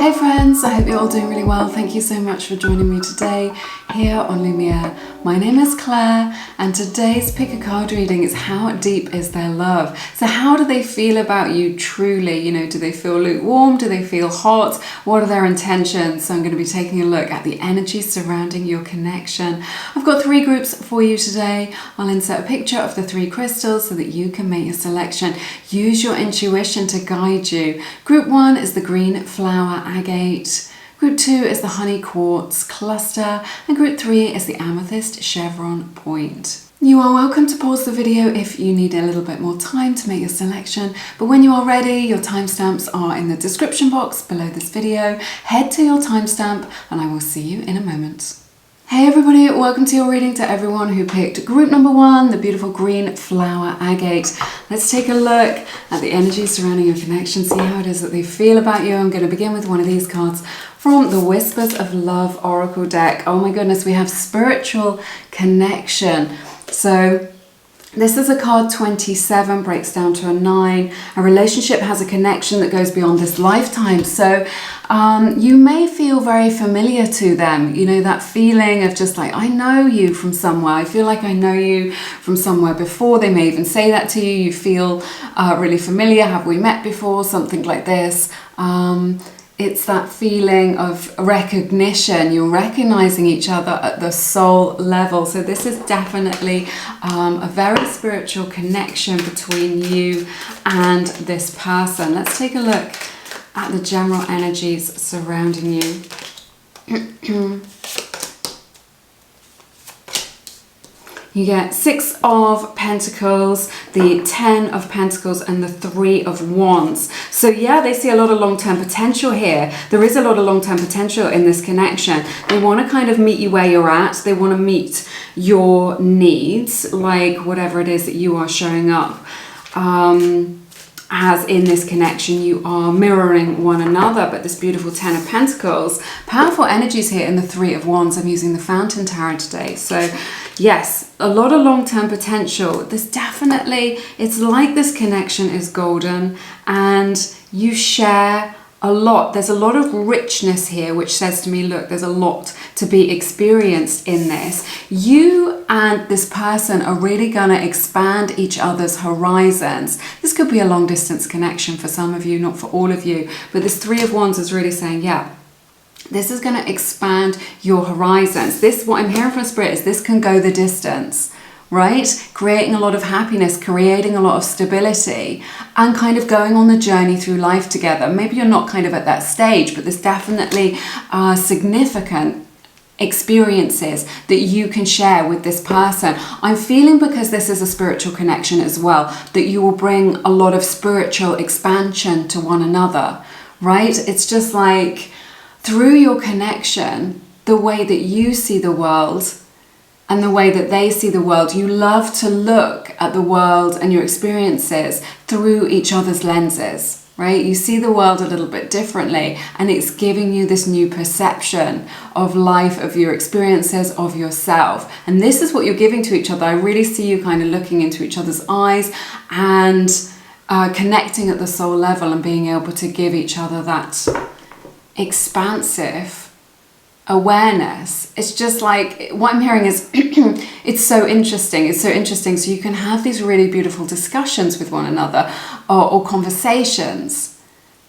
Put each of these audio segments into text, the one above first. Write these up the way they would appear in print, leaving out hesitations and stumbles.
Hey friends, I hope you're all doing really well. Thank you so much for joining me today here on Lumiere. My name is Claire and today's pick a card reading is how deep is their love? So how do they feel about you truly? You know, do they feel lukewarm? Do they feel hot? What are their intentions? So I'm going to be taking a look at the energy surrounding your connection. I've got 3 groups for you today. I'll insert a picture of the 3 crystals so that you can make a selection. Use your intuition to guide you. Group 1 is the green flower agate. Group 2 is the honey quartz cluster, and group 3 is the amethyst chevron point. You are welcome to pause the video if you need a little bit more time to make your selection, but when you are ready, your timestamps are in the description box below this video. Head to your timestamp and I will see you in a moment. Hey everybody, welcome to your reading to everyone who picked group number 1, the beautiful green flower agate. Let's take a look at the energy surrounding your connection, see how it is that they feel about you. I'm going to begin with one of these cards from the Whispers of Love Oracle deck. Oh my goodness, we have spiritual connection. So this is a card 27, breaks down to a 9. A relationship has a connection that goes beyond this lifetime. So you may feel very familiar to them. You know, that feeling of just like, I know you from somewhere. I feel like I know you from somewhere before. They may even say that to you. You feel really familiar. Have we met before? Something like this. It's that feeling of recognition. You're recognizing each other at the soul level. So this is definitely a very spiritual connection between you and this person. Let's take a look at the general energies surrounding you. You get 6 of Pentacles, the 10 of Pentacles, and the 3 of Wands. So yeah, they see a lot of long-term potential here. There is a lot of long-term potential in this connection. They want to kind of meet you where you're at. They want to meet your needs, like whatever it is that you are showing up as in this connection. You are mirroring one another. But this beautiful 10 of Pentacles, powerful energies here in the 3 of Wands. I'm using the Fountain Tarot today. So yes, a lot of long-term potential. There's definitely, it's like this connection is golden and you share a lot. There's a lot of richness here, which says to me, look, there's a lot to be experienced in this. You and this person are really going to expand each other's horizons. This could be a long distance connection for some of you, not for all of you. But this 3 of Wands is really saying, yeah, this is going to expand your horizons. This, what I'm hearing from Spirit, is this can go the distance, right? Creating a lot of happiness, creating a lot of stability, and kind of going on the journey through life together. Maybe you're not kind of at that stage, but there's definitely significant experiences that you can share with this person. I'm feeling, because this is a spiritual connection as well, that you will bring a lot of spiritual expansion to one another, right? It's just like, through your connection, the way that you see the world and the way that they see the world, you love to look at the world and your experiences through each other's lenses, right? You see the world a little bit differently, and it's giving you this new perception of life, of your experiences, of yourself. And this is what you're giving to each other. I really see you kind of looking into each other's eyes and connecting at the soul level and being able to give each other that expansive awareness. It's just like, what I'm hearing is it's so interesting. It's so interesting. So you can have these really beautiful discussions with one another, or conversations,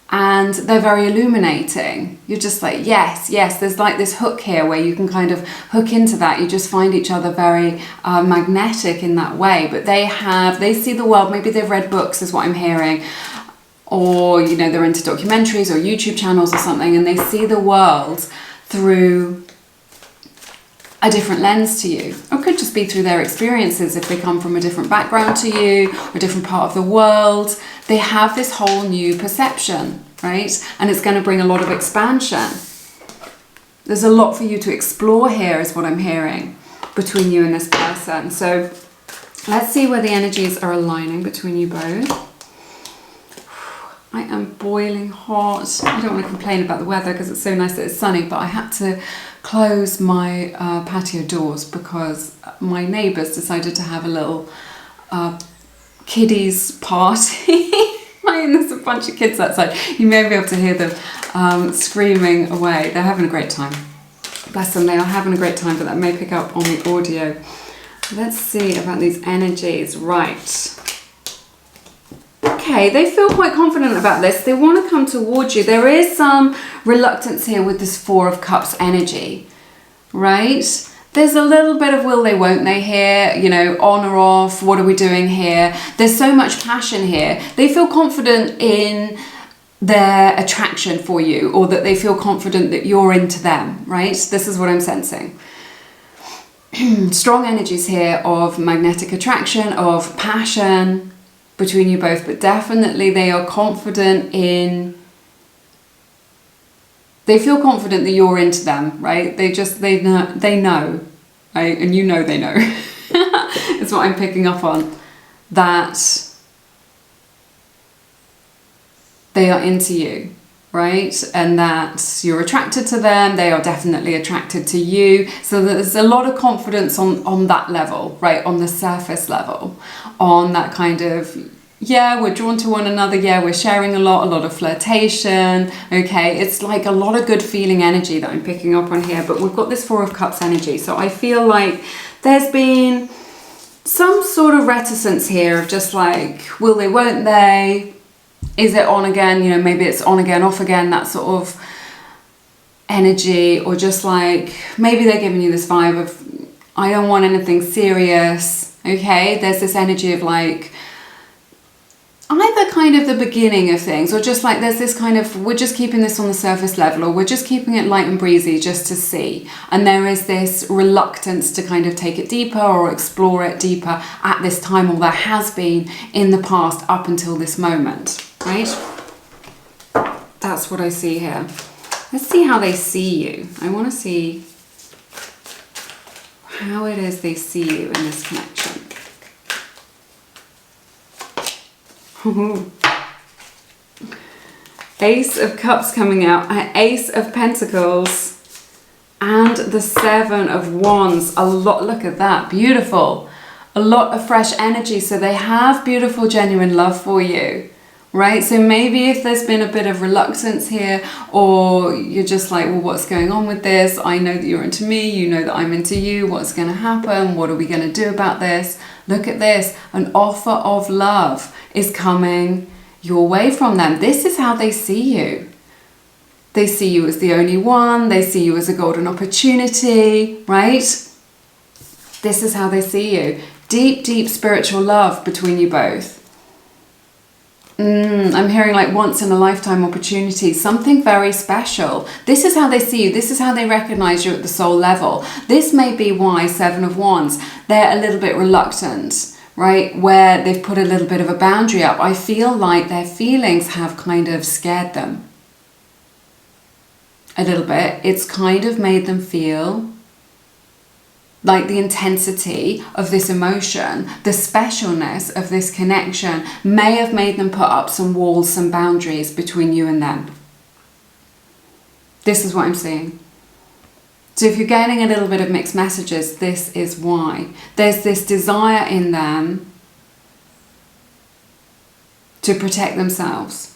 and they're very illuminating. You're just like, yes, there's like this hook here where you can kind of hook into that. You just find each other very magnetic in that way. But they see the world, maybe they've read books is what I'm hearing, or, you know, they're into documentaries or YouTube channels or something, and they see the world through a different lens to you. Or it could just be through their experiences. If they come from a different background to you, or a different part of the world, they have this whole new perception, right? And it's going to bring a lot of expansion. There's a lot for you to explore here, is what I'm hearing, between you and this person. So let's see where the energies are aligning between you both. I am boiling hot. I don't want to complain about the weather because it's so nice that it's sunny, but I had to close my patio doors because my neighbours decided to have a little kiddies party. My mean, there's a bunch of kids outside. You may be able to hear them screaming away. They're having a great time. Bless them, they are having a great time, but that may pick up on the audio. Let's see about these energies. Right. Okay, they feel quite confident about this. They want to come towards you. There is some reluctance here with this Four of Cups energy, right? There's a little bit of will they, won't they here, you know, on or off, what are we doing here? There's so much passion here. They feel confident in their attraction for you, or that they feel confident that you're into them, right? This is what I'm sensing. Strong energies here of magnetic attraction, of passion between you both, but definitely they are confident in, they feel confident that you're into them, right? They know, right? And you know they know. It's what I'm picking up on, that they are into you, right? And that you're attracted to them, they are definitely attracted to you. So there's a lot of confidence on that level, right? On the surface level, on that kind of, yeah, we're drawn to one another, yeah, we're sharing a lot of flirtation, okay? It's like a lot of good feeling energy that I'm picking up on here, but we've got this Four of Cups energy. So I feel like there's been some sort of reticence here of just like, will they, won't they? Is it on again? You know, maybe it's on again, off again, that sort of energy, or just like, maybe they're giving you this vibe of, I don't want anything serious, okay? There's this energy of like, either kind of the beginning of things, or just like there's this kind of, we're just keeping this on the surface level, or we're just keeping it light and breezy just to see. And there is this reluctance to kind of take it deeper or explore it deeper at this time, or there has been in the past up until this moment, right? That's what I see here. Let's see how they see you. I want to see how it is they see you in this connection. Ace of Cups coming out, Ace of Pentacles, and the Seven of Wands. A lot, look at that, beautiful. A lot of fresh energy, so they have beautiful, genuine love for you, right? So maybe if there's been a bit of reluctance here, or you're just like, well, what's going on with this? I know that you're into me, you know that I'm into you, what's going to happen? What are we going to do about this? Look at this, an offer of love is coming your way from them. This is how they see you. They see you as the only one. They see you as a golden opportunity, right? This is how they see you. Deep, deep spiritual love between you both. I'm hearing like once in a lifetime opportunity, something very special. This is how they see you. This is how they recognize you at the soul level. This may be why Seven of Wands, they're a little bit reluctant, right? Where they've put a little bit of a boundary up. I feel like their feelings have kind of scared them a little bit. It's kind of made them feel like the intensity of this emotion, the specialness of this connection may have made them put up some walls, some boundaries between you and them. This is what I'm seeing. So if you're getting a little bit of mixed messages, this is why. There's this desire in them to protect themselves.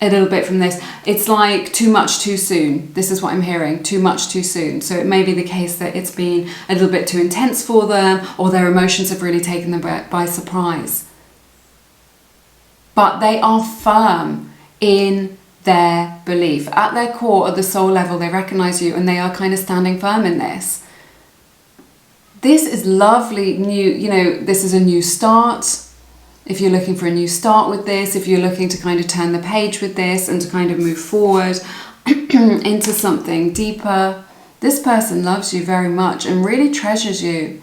A little bit from this. It's like too much too soon. This is what I'm hearing. Too much too soon. So it may be the case that it's been a little bit too intense for them, or their emotions have really taken them by surprise. But they are firm in their belief. At their core, at the soul level, they recognize you, and they are kind of standing firm in this. This is lovely new, you know, this is a new start. If you're looking for a new start with this, if you're looking to kind of turn the page with this and to kind of move forward into something deeper, this person loves you very much and really treasures you,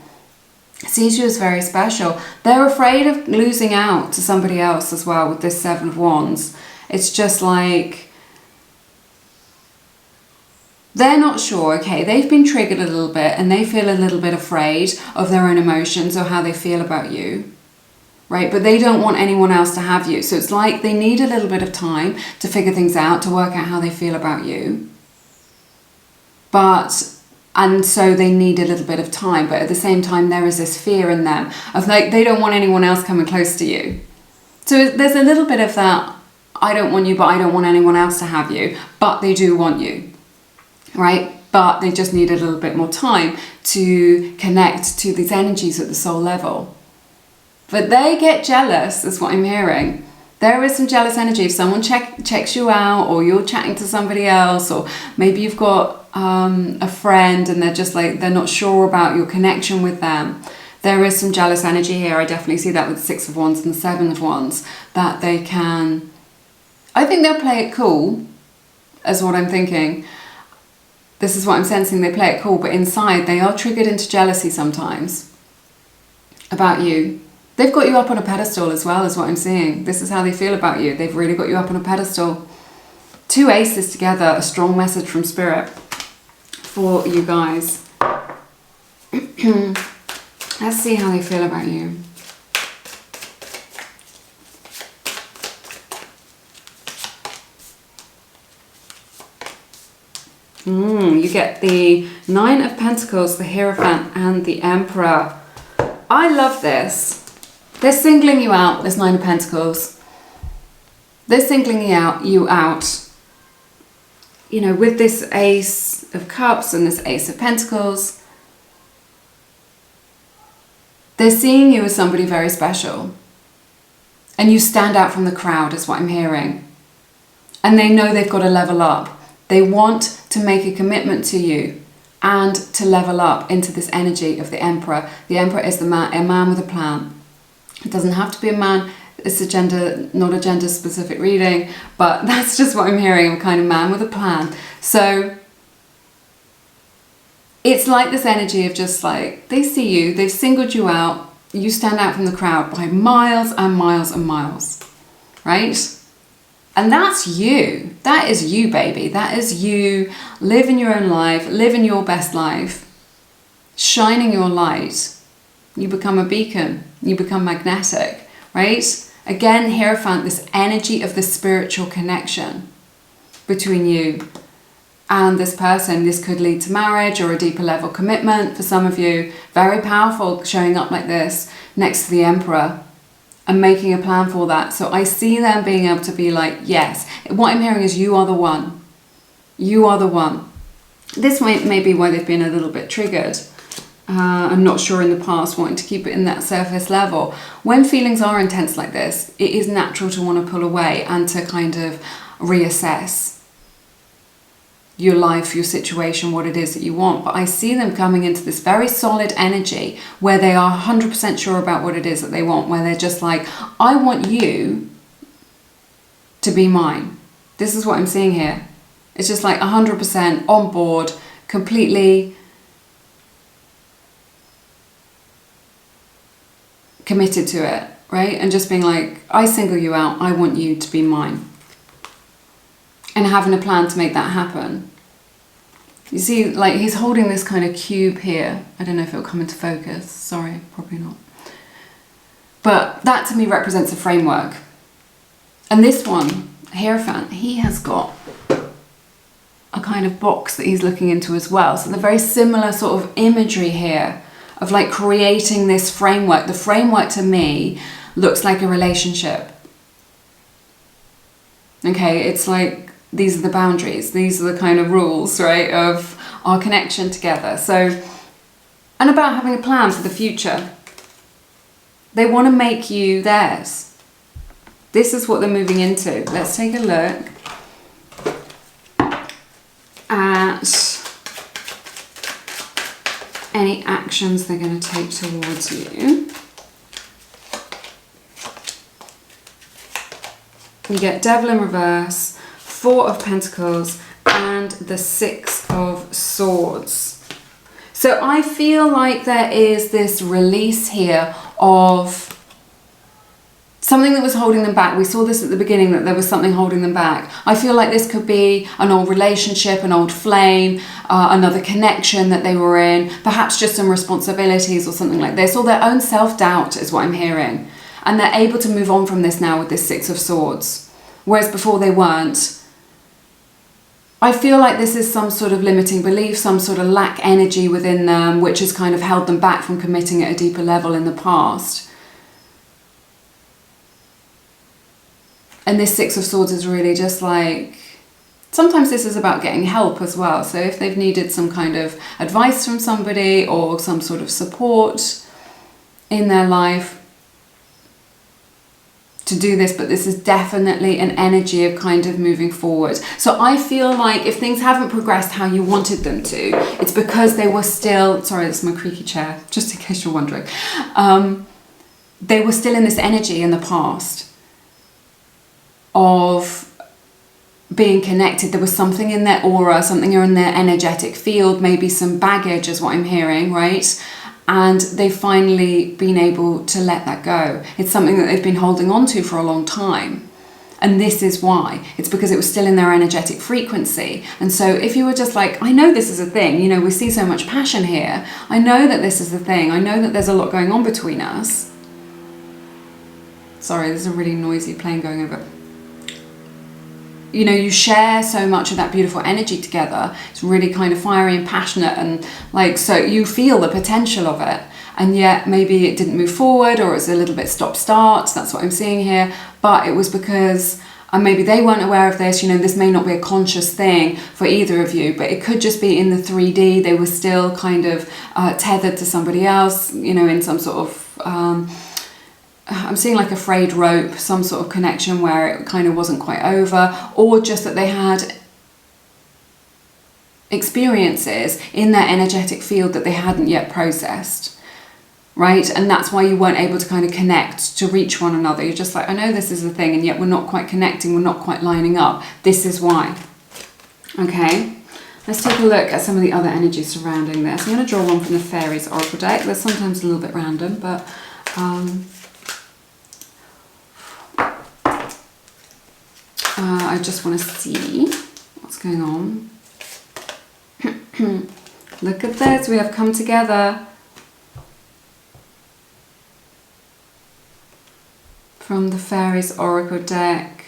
sees you as very special. They're afraid of losing out to somebody else as well with this Seven of Wands. It's just like, they're not sure, okay, they've been triggered a little bit and they feel a little bit afraid of their own emotions or how they feel about you. Right, but they don't want anyone else to have you. So it's like they need a little bit of time to figure things out, to work out how they feel about you. And so they need a little bit of time, but at the same time there is this fear in them of like, they don't want anyone else coming close to you. So there's a little bit of that, I don't want you, but I don't want anyone else to have you, but they do want you, right? But they just need a little bit more time to connect to these energies at the soul level. But they get jealous, is what I'm hearing. There is some jealous energy. If someone checks you out, or you're chatting to somebody else, or maybe you've got a friend and they're just like, they're not sure about your connection with them. There is some jealous energy here. I definitely see that with the Six of Wands and the Seven of Wands, that they can, I think they'll play it cool, is what I'm thinking. This is what I'm sensing. They play it cool, but inside they are triggered into jealousy sometimes about you. They've got you up on a pedestal as well, is what I'm seeing. This is how they feel about you. They've really got you up on a pedestal. Two aces together, a strong message from Spirit for you guys. Let's see how they feel about you. You get the Nine of Pentacles, the Hierophant, and the Emperor. I love this. They're singling you out, this Nine of Pentacles. They're singling you out. You know, with this Ace of Cups and this Ace of Pentacles. They're seeing you as somebody very special. And you stand out from the crowd, is what I'm hearing. And they know they've got to level up. They want to make a commitment to you and to level up into this energy of the Emperor. The Emperor is a man with a plan. It doesn't have to be a man. It's not a gender specific reading, but that's just what I'm hearing, a kind of man with a plan. So it's like this energy of just like, they see you, they've singled you out, you stand out from the crowd by miles and miles and miles, right? And that's you. That is you, baby. That is you living your own life, living your best life, shining your light. You become a beacon. You become magnetic, right? Again, Hierophant, this energy of the spiritual connection between you and this person. This could lead to marriage or a deeper level commitment for some of you. Very powerful showing up like this next to the Emperor and making a plan for that. So I see them being able to be like, yes. What I'm hearing is you are the one. You are the one. This may be why they've been a little bit triggered. I'm not sure in the past, wanting to keep it in that surface level. When feelings are intense like this, it is natural to want to pull away and to kind of reassess your life, your situation, what it is that you want. But I see them coming into this very solid energy where they are 100% sure about what it is that they want, where they're just like, I want you to be mine. This is what I'm seeing here. It's just like 100% on board, completely committed to it, right? And just being like, I single you out, I want you to be mine. And having a plan to make that happen. You see, like, he's holding this kind of cube here. I don't know if it'll come into focus. Sorry, probably not. But that to me represents a framework. And this one, Hierophant, he has got a kind of box that he's looking into as well. So the very similar sort of imagery here of like creating this framework. The framework to me looks like a relationship. Okay, it's like, these are the boundaries, these are the kind of rules, right, of our connection together. So, and about having a plan for the future. They want to make you theirs. This is what they're moving into. Let's take a look at any actions they're going to take towards you. You get Devil in reverse, Four of Pentacles, and the Six of Swords. So I feel like there is this release here of something that was holding them back. We saw this at the beginning, that there was something holding them back. I feel like this could be an old relationship, an old flame, another connection that they were in, perhaps just some responsibilities or something like this, or their own self-doubt is what I'm hearing. And they're able to move on from this now with this Six of Swords, whereas before they weren't. I feel like this is some sort of limiting belief, some sort of lack energy within them, which has kind of held them back from committing at a deeper level in the past. And this Six of Swords is really just like, sometimes this is about getting help as well. So if they've needed some kind of advice from somebody or some sort of support in their life to do this, but this is definitely an energy of kind of moving forward. So I feel like if things haven't progressed how you wanted them to, it's because they were still, sorry, that's my creaky chair, just in case you're wondering. They were still in this energy in the past of being connected. There was something in their aura, something in their energetic field, maybe some baggage is what I'm hearing, right? And they've finally been able to let that go. It's something that they've been holding on to for a long time. And this is why. It's because it was still in their energetic frequency. And so if you were just like, I know this is a thing, you know, we see so much passion here. I know that this is the thing. I know that there's a lot going on between us. Sorry, there's a really noisy plane going over. You know, you share so much of that beautiful energy together. It's really kind of fiery and passionate, and like, so you feel the potential of it, and yet maybe it didn't move forward, or it's a little bit stop-start. That's what I'm seeing here. But it was because maybe they weren't aware of this. You know, this may not be a conscious thing for either of you, but it could just be in the 3D. They were still kind of tethered to somebody else, you know, in some sort of I'm seeing like a frayed rope, some sort of connection where it kind of wasn't quite over, or just that they had experiences in their energetic field that they hadn't yet processed, right? And that's why you weren't able to kind of connect to reach one another. You're just like, I know this is the thing, and yet we're not quite connecting, we're not quite lining up. This is why. Okay, let's take a look at some of the other energies surrounding this. I'm going to draw one from the Fairies Oracle deck. They're sometimes a little bit random, but I just want to see what's going on. Look at this, we have come together. From the Fairies Oracle deck.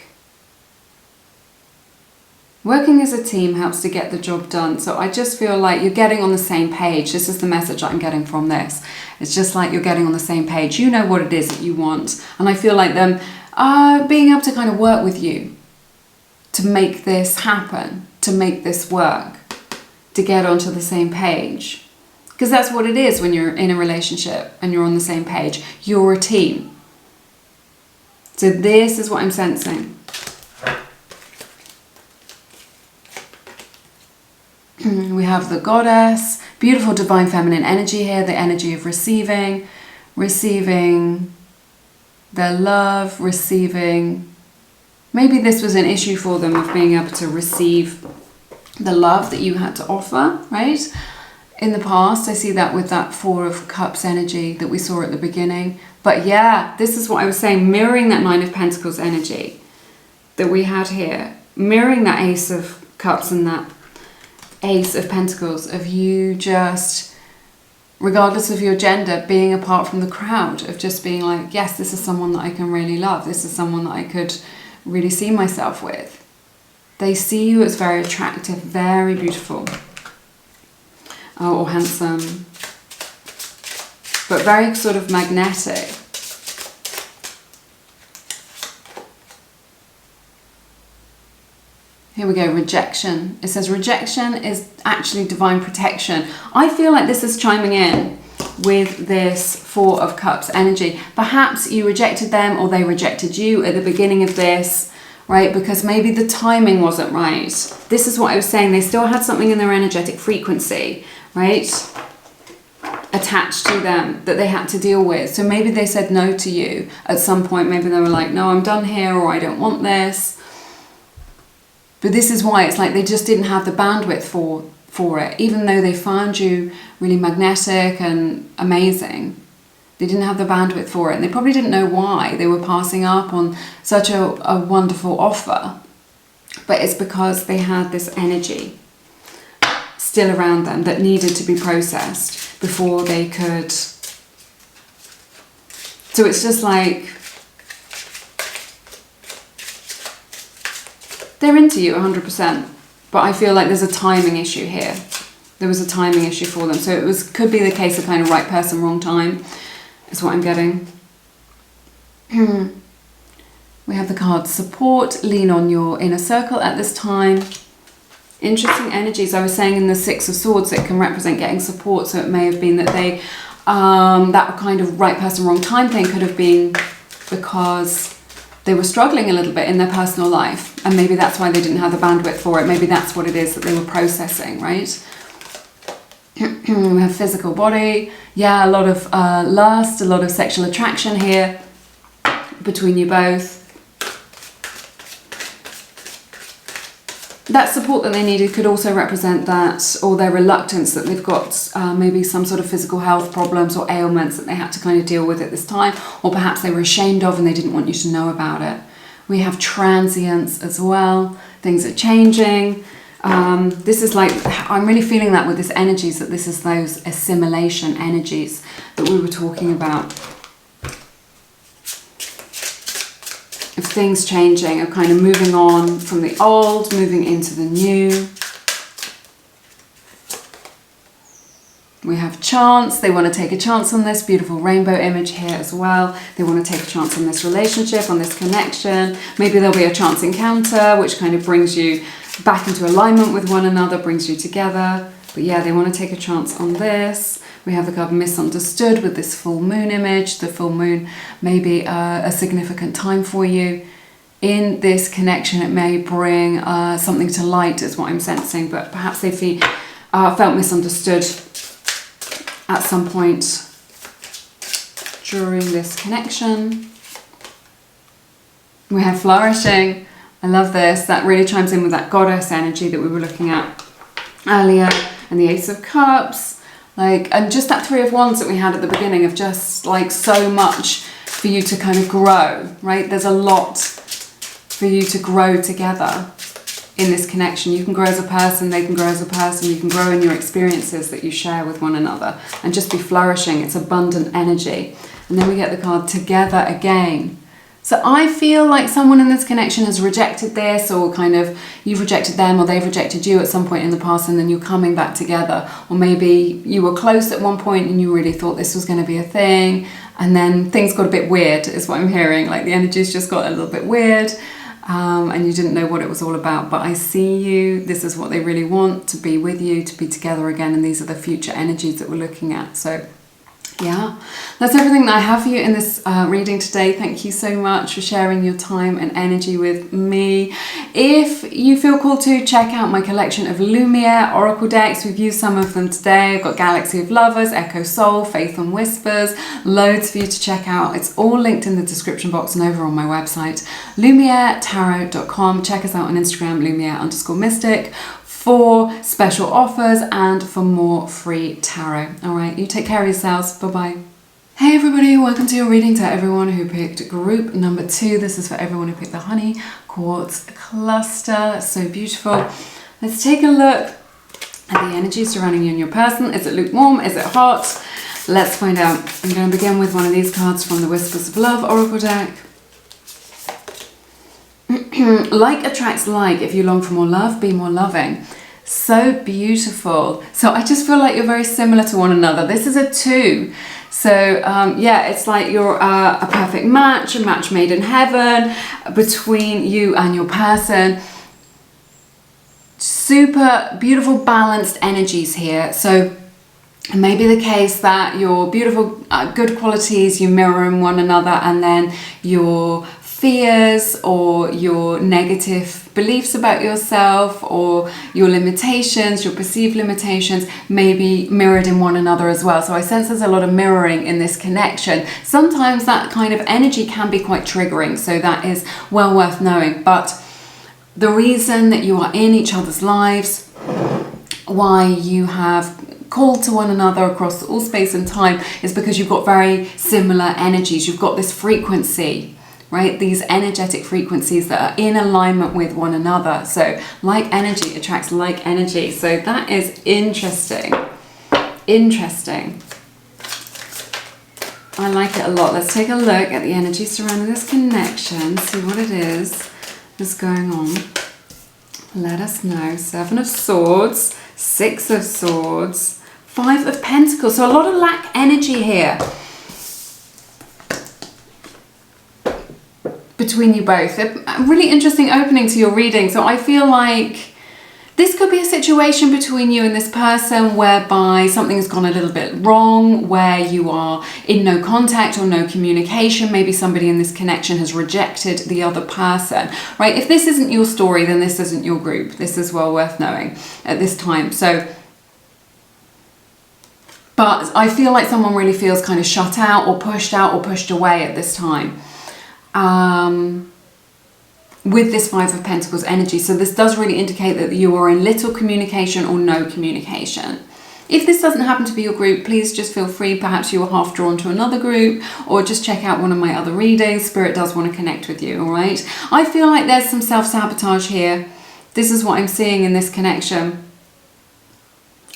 Working as a team helps to get the job done. So I just feel like you're getting on the same page. This is the message I'm getting from this. It's just like you're getting on the same page. You know what it is that you want. And I feel like them being able to kind of work with you to make this happen, to make this work, to get onto the same page. Because that's what it is when you're in a relationship and you're on the same page. You're a team. So this is what I'm sensing. We have the Goddess, beautiful divine feminine energy here, the energy of receiving their love, receiving. Maybe this was an issue for them of being able to receive the love that you had to offer, right? In the past, I see that with that Four of Cups energy that we saw at the beginning. But yeah, this is what I was saying, mirroring that Nine of Pentacles energy that we had here, mirroring that Ace of Cups and that Ace of Pentacles, of you just, regardless of your gender, being apart from the crowd, of just being like, yes, this is someone that I can really love. This is someone that I could really see myself with. They see you as very attractive, very beautiful, or handsome, but very sort of magnetic. Here we go, rejection. It says rejection is actually divine protection. I feel like this is chiming in with this Four of Cups energy. Perhaps you rejected them or they rejected you at the beginning of this, right? Because maybe the timing wasn't right. This is what I was saying. They still had something in their energetic frequency, right, attached to them that they had to deal with. So maybe they said no to you at some point. Maybe they were like, no, I'm done here, or I don't want this. But this is why it's like they just didn't have the bandwidth for it. Even though they found you really magnetic and amazing, they didn't have the bandwidth for it. And they probably didn't know why they were passing up on such a wonderful offer. But it's because they had this energy still around them that needed to be processed before they could. So it's just like, they're into you 100%, but I feel like there's a timing issue here. There was a timing issue for them. So it could be the case of kind of right person, wrong time, is what I'm getting. We have the card support, lean on your inner circle at this time. Interesting energies. I was saying in the Six of Swords, it can represent getting support. So it may have been that they, that kind of right person, wrong time thing could have been because they were struggling a little bit in their personal life. And maybe that's why they didn't have the bandwidth for it. Maybe that's what it is that they were processing, right? We have physical body. Yeah, a lot of lust, a lot of sexual attraction here between you both. That support that they needed could also represent that, or their reluctance that they've got maybe some sort of physical health problems or ailments that they had to kind of deal with at this time, or perhaps they were ashamed of and they didn't want you to know about it. We have transience as well. Things are changing. This is like, I'm really feeling that with this energies, that this is those assimilation energies that we were talking about. Of things changing, of kind of moving on from the old, moving into the new. We have chance. They want to take a chance on this beautiful rainbow image here as well. They want to take a chance on this relationship, on this connection. Maybe there'll be a chance encounter, which kind of brings you back into alignment with one another, brings you together. But yeah, they want to take a chance on this. We have the card misunderstood with this full moon image. The full moon may be a significant time for you. In this connection, it may bring something to light, is what I'm sensing. But perhaps they felt misunderstood at some point during this connection. We have flourishing. I love this. That really chimes in with that goddess energy that we were looking at earlier. And the Ace of Cups. And just that Three of Wands that we had at the beginning of just like so much for you to kind of grow, right? There's a lot for you to grow together in this connection. You can grow as a person, they can grow as a person, you can grow in your experiences that you share with one another and just be flourishing. It's abundant energy. And then we get the card together again. So I feel like someone in this connection has rejected this, or kind of you've rejected them or they've rejected you at some point in the past, and then you're coming back together. Or maybe you were close at one point and you really thought this was going to be a thing, and then things got a bit weird is what I'm hearing. Like the energies just got a little bit weird and you didn't know what it was all about. But I see you. This is what they really want, to be with you, to be together again. And these are the future energies that we're looking at. So yeah, that's everything that I have for you in this reading today. Thank you so much for sharing your time and energy with me. If you feel called to, check out my collection of Lumiere Oracle decks. We've used some of them today. I've got Galaxy of Lovers, Echo Soul, Faith and Whispers, loads for you to check out. It's all linked in the description box and over on my website, lumieretarot.com. Check us out on Instagram, Lumiere_mystic. For special offers and for more free tarot. All right, you take care of yourselves. Bye-bye. Hey everybody, welcome to your reading. To everyone who picked group number 2. This is for everyone who picked the honey quartz cluster. That's so beautiful. Let's take a look at the energy surrounding you and your person. Is it lukewarm? Is it hot? Let's find out. I'm going to begin with one of these cards from the Whispers of Love Oracle deck. Like attracts like. If you long for more love, be more loving. So beautiful. So I just feel like you're very similar to one another. This is a 2. So yeah, it's like you're a perfect match, a match made in heaven between you and your person. Super beautiful balanced energies here. So it may be the case that your beautiful good qualities you mirror in one another, and then your fears or your negative beliefs about yourself or your limitations, your perceived limitations, may be mirrored in one another as well. So I sense there's a lot of mirroring in this connection. Sometimes that kind of energy can be quite triggering, so that is well worth knowing. But the reason that you are in each other's lives, why you have called to one another across all space and time, is because you've got very similar energies. You've got this frequency, right? These energetic frequencies that are in alignment with one another. So like energy attracts like energy. So that is interesting. Interesting. I like it a lot. Let's take a look at the energy surrounding this connection. See what it is that's going on. Let us know. 7 of Swords, 6 of Swords, 5 of Pentacles. So a lot of lack energy here between you both. A really interesting opening to your reading. So I feel like this could be a situation between you and this person whereby something's gone a little bit wrong, where you are in no contact or no communication. Maybe somebody in this connection has rejected the other person, right? If this isn't your story, then this isn't your group. This is well worth knowing at this time. But I feel like someone really feels kind of shut out or pushed away at this time. With this Five of Pentacles energy. So this does really indicate that you are in little communication or no communication. If this doesn't happen to be your group, please just feel free. Perhaps you are half drawn to another group, or just check out one of my other readings. Spirit does want to connect with you, all right? I feel like there's some self-sabotage here. This is what I'm seeing in this connection.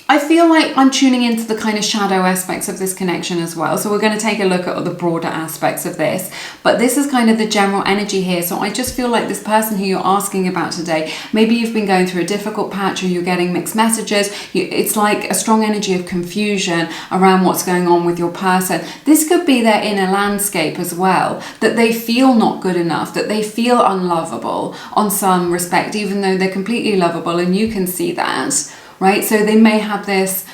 I feel like I'm tuning into the kind of shadow aspects of this connection as well. So we're going to take a look at the broader aspects of this. But this is kind of the general energy here. So I just feel like this person who you're asking about today, maybe you've been going through a difficult patch or you're getting mixed messages. It's like a strong energy of confusion around what's going on with your person. This could be their inner landscape as well, that they feel not good enough, that they feel unlovable on some respect, even though they're completely lovable and you can see that. Right, so they may have this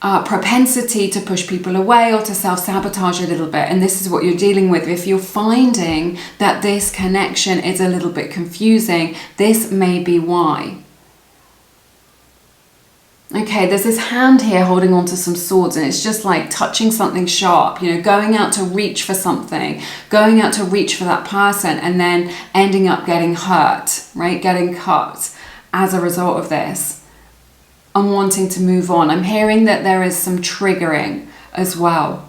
propensity to push people away or to self-sabotage a little bit, and this is what you're dealing with. If you're finding that this connection is a little bit confusing, this may be why. Okay, there's this hand here holding on to some swords, and it's just like touching something sharp, you know, going out to reach for something, going out to reach for that person, and then ending up getting hurt, right, getting cut as a result of this. I'm wanting to move on. I'm hearing that there is some triggering as well.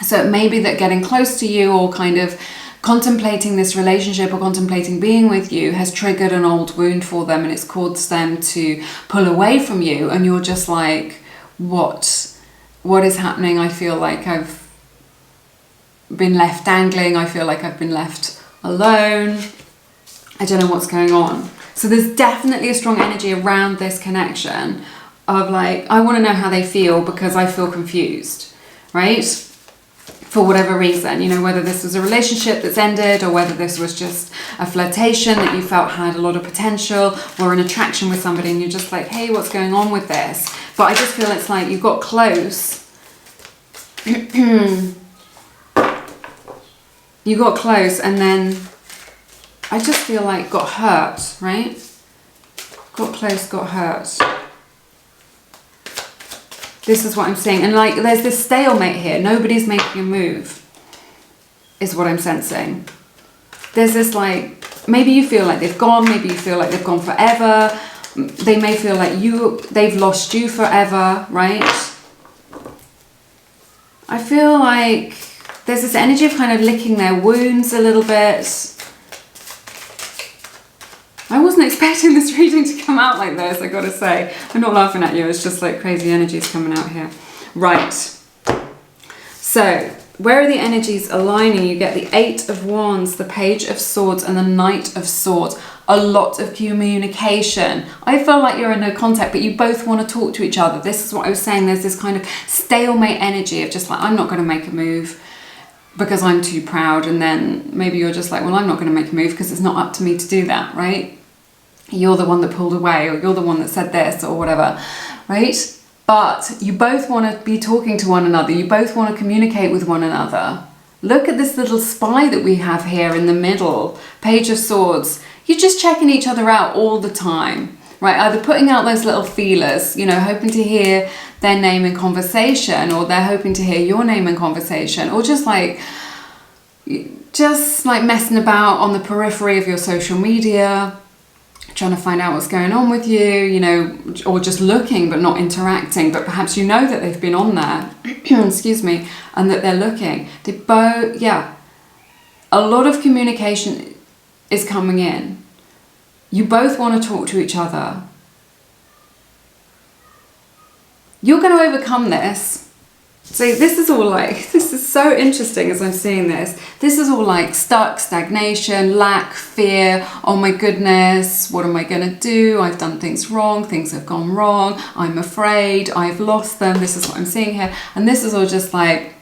So it may be that getting close to you or kind of contemplating this relationship or contemplating being with you has triggered an old wound for them, and it's caused them to pull away from you, and you're just like, what is happening? I feel like I've been left dangling. I feel like I've been left alone. I don't know what's going on. So there's definitely a strong energy around this connection of like, I want to know how they feel because I feel confused, right? For whatever reason, you know, whether this was a relationship that's ended or whether this was just a flirtation that you felt had a lot of potential, or an attraction with somebody and you're just like, hey, what's going on with this? But I just feel it's like you got close. You got close and then I just feel like got hurt, right? Got close, got hurt. This is what I'm seeing. And like there's this stalemate here. Nobody's making a move, is what I'm sensing. There's this like, maybe you feel like they've gone, maybe you feel like they've gone forever. They may feel like they've lost you forever, right? I feel like there's this energy of kind of licking their wounds a little bit. I wasn't expecting this reading to come out like this, I gotta say. I'm not laughing at you, it's just like crazy energies coming out here. Right. So, where are the energies aligning? You get the Eight of Wands, the Page of Swords, and the Knight of Swords. A lot of communication. I feel like you're in no contact, but you both want to talk to each other. This is what I was saying. There's this kind of stalemate energy of just like, I'm not going to make a move because I'm too proud. And then maybe you're just like, well, I'm not going to make a move because it's not up to me to do that, right? You're the one that pulled away, or you're the one that said this, or whatever, right? But you both want to be talking to one another. You both want to communicate with one another. Look at this little spy that we have here in the middle. Page of Swords. You're just checking each other out all the time, right? Either putting out those little feelers, you know, hoping to hear their name in conversation, or they're hoping to hear your name in conversation, or just like messing about on the periphery of your social media, trying to find out what's going on with you, you know, or just looking but not interacting, but perhaps you know that they've been on there, excuse me, and that they're looking. Yeah, a lot of communication is coming in. You both want to talk to each other. You're going to overcome this. So this is all like, this is so interesting as I'm seeing this. This is all like stuck, stagnation, lack, fear. Oh my goodness, what am I going to do? I've done things wrong. Things have gone wrong. I'm afraid. I've lost them. This is what I'm seeing here. And this is all just like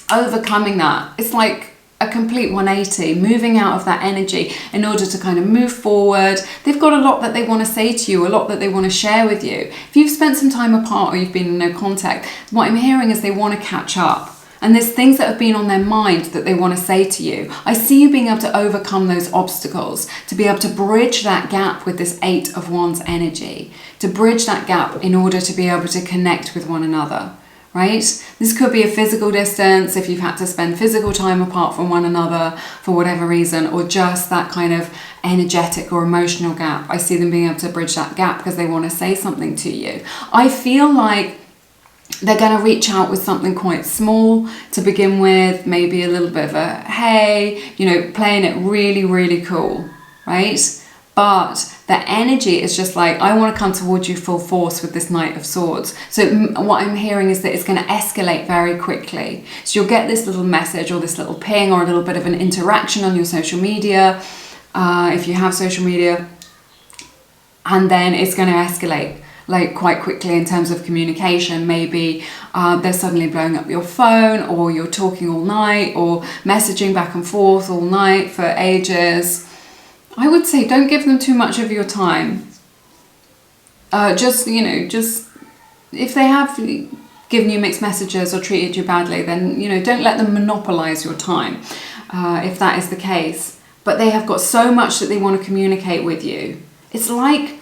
overcoming that. It's like a complete 180, moving out of that energy in order to kind of move forward. They've got a lot that they want to say to you, a lot that they want to share with you. If you've spent some time apart or you've been in no contact, what I'm hearing is they want to catch up. And there's things that have been on their mind that they want to say to you. I see you being able to overcome those obstacles, to be able to bridge that gap with this 8 of Wands energy, to bridge that gap in order to be able to connect with one another. Right? This could be a physical distance if you've had to spend physical time apart from one another for whatever reason, or just that kind of energetic or emotional gap. I see them being able to bridge that gap because they want to say something to you. I feel like they're going to reach out with something quite small to begin with, maybe a little bit of a hey, you know, playing it really, really cool, right? But the energy is just like, I want to come towards you full force with this Knight of Swords. So what I'm hearing is that it's going to escalate very quickly. So you'll get this little message or this little ping or a little bit of an interaction on your social media, if you have social media, and then it's going to escalate like quite quickly in terms of communication. Maybe they're suddenly blowing up your phone, or you're talking all night, or messaging back and forth all night for ages. I would say don't give them too much of your time. Just if they have given you mixed messages or treated you badly, then, you know, don't let them monopolize your time, if that is the case. But they have got so much that they want to communicate with you. It's like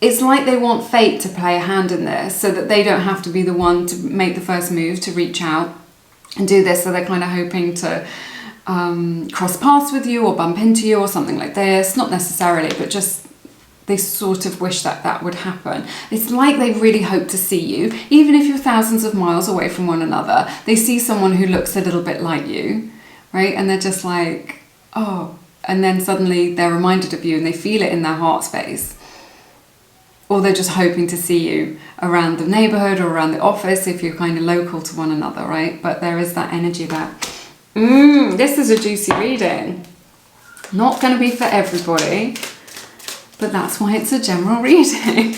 they want fate to play a hand in this, so that they don't have to be the one to make the first move to reach out and do this. So they're kind of hoping to cross paths with you or bump into you or something like this. Not necessarily, but just they sort of wish that that would happen. It's like they really hope to see you, even if you're thousands of miles away from one another. They see someone who looks a little bit like you, right? And they're just like, oh, and then suddenly they're reminded of you and they feel it in their heart space. Or they're just hoping to see you around the neighborhood or around the office if you're kind of local to one another, right? But there is that energy there. This is a juicy reading. Not going to be for everybody, but that's why it's a general reading.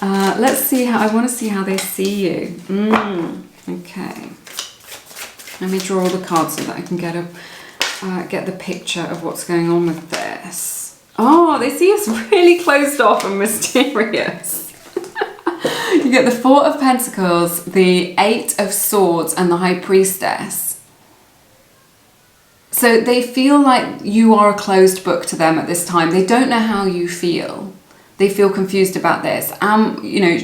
Let's see how, I want to see how they see you. Okay. Let me draw the cards so that I can get the picture of what's going on with this. Oh, they see us really closed off and mysterious. You get the 4 of Pentacles, the 8 of Swords, and the High Priestess. So they feel like you are a closed book to them at this time. They don't know how you feel. They feel confused about this. You know,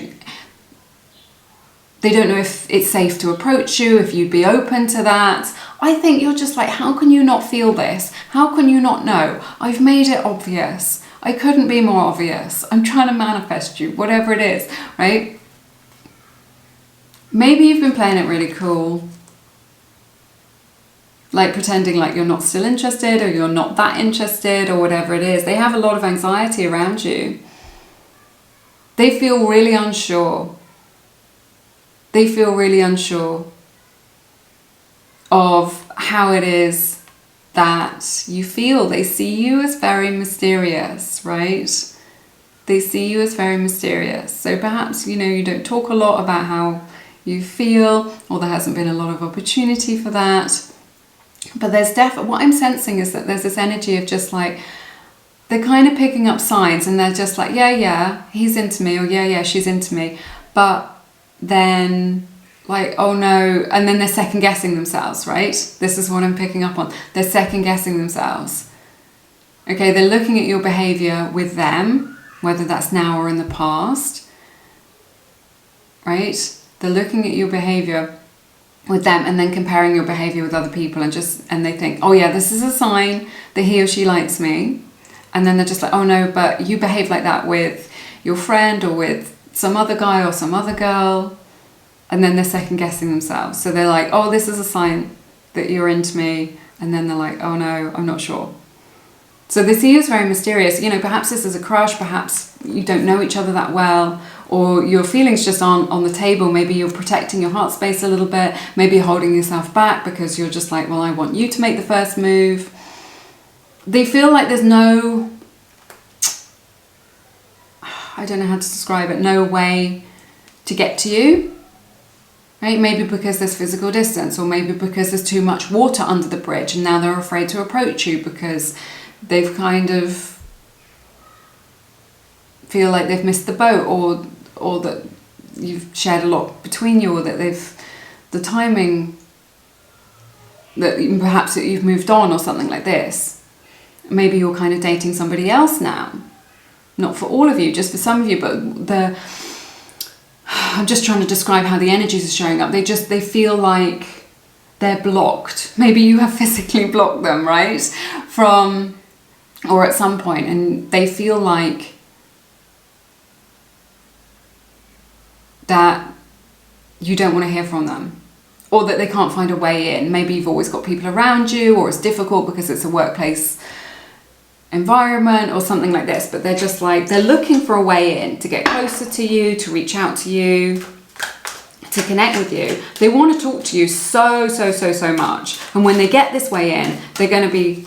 they don't know if it's safe to approach you, if you'd be open to that. I think you're just like, how can you not feel this? How can you not know? I've made it obvious. I couldn't be more obvious. I'm trying to manifest you, whatever it is, right? Maybe you've been playing it really cool. Like pretending like you're not still interested, or you're not that interested, or whatever it is. They have a lot of anxiety around you. They feel really unsure. They feel really unsure of how it is that you feel. They see you as very mysterious, right? They see you as very mysterious. So perhaps, you know, you don't talk a lot about how you feel, or there hasn't been a lot of opportunity for that. But there's definitely, what I'm sensing is that there's this energy of just like, they're kind of picking up signs, and they're just like, yeah, he's into me, or yeah, she's into me. But then like, oh no, and then they're second guessing themselves, right? This is what I'm picking up on. They're second guessing themselves. Okay, they're looking at your behavior with them, whether that's now or in the past, right? They're looking at your behavior with them and then comparing your behavior with other people, and they think, oh yeah, this is a sign that he or she likes me. And then they're just like, oh no, but you behave like that with your friend or with some other guy or some other girl. And then they're second guessing themselves. So they're like, oh, this is a sign that you're into me. And then they're like, oh no, I'm not sure. So they see you as very mysterious. You know, perhaps this is a crush, perhaps you don't know each other that well, or your feelings just aren't on the table. Maybe you're protecting your heart space a little bit, maybe holding yourself back because you're just like, well, I want you to make the first move. They feel like there's no, I don't know how to describe it, no way to get to you. right? Maybe because there's physical distance, or maybe because there's too much water under the bridge and now they're afraid to approach you because they've kind of feel like they've missed the boat, or that you've shared a lot between you, or that the timing, that perhaps that you've moved on or something like this. Maybe you're kind of dating somebody else now. Not for all of you, just for some of you, but I'm just trying to describe how the energies are showing up. They feel like they're blocked. Maybe you have physically blocked them, right? Or at some point, and they feel like that you don't want to hear from them, or that they can't find a way in. Maybe you've always got people around you, or it's difficult because it's a workplace environment or something like this, but they're just like, they're looking for a way in to get closer to you, to reach out to you, to connect with you. They want to talk to you so much, and when they get this way in, they're going to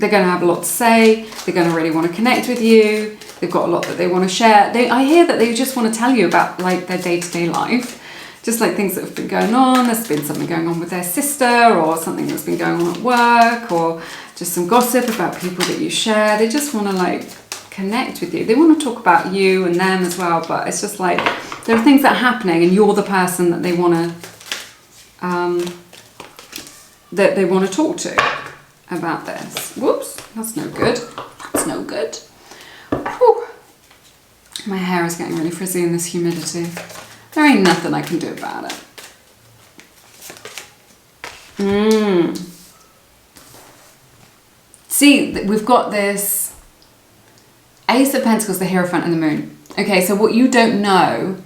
have a lot to say. They're going to really want to connect with you. They've got a lot that they want to share. I hear that they just want to tell you about like their day-to-day life, just like things that have been going on. There's been something going on with their sister, or something that's been going on at work, or just some gossip about people that you share. They just want to like connect with you. They want to talk about you and them as well, but it's just like there are things that are happening, and you're the person that they want to talk to about this. Whoops, that's no good. That's no good. Whew. My hair is getting really frizzy in this humidity. There ain't nothing I can do about it. See, we've got this Ace of Pentacles, the Hierophant, and the Moon. Okay, so what you don't know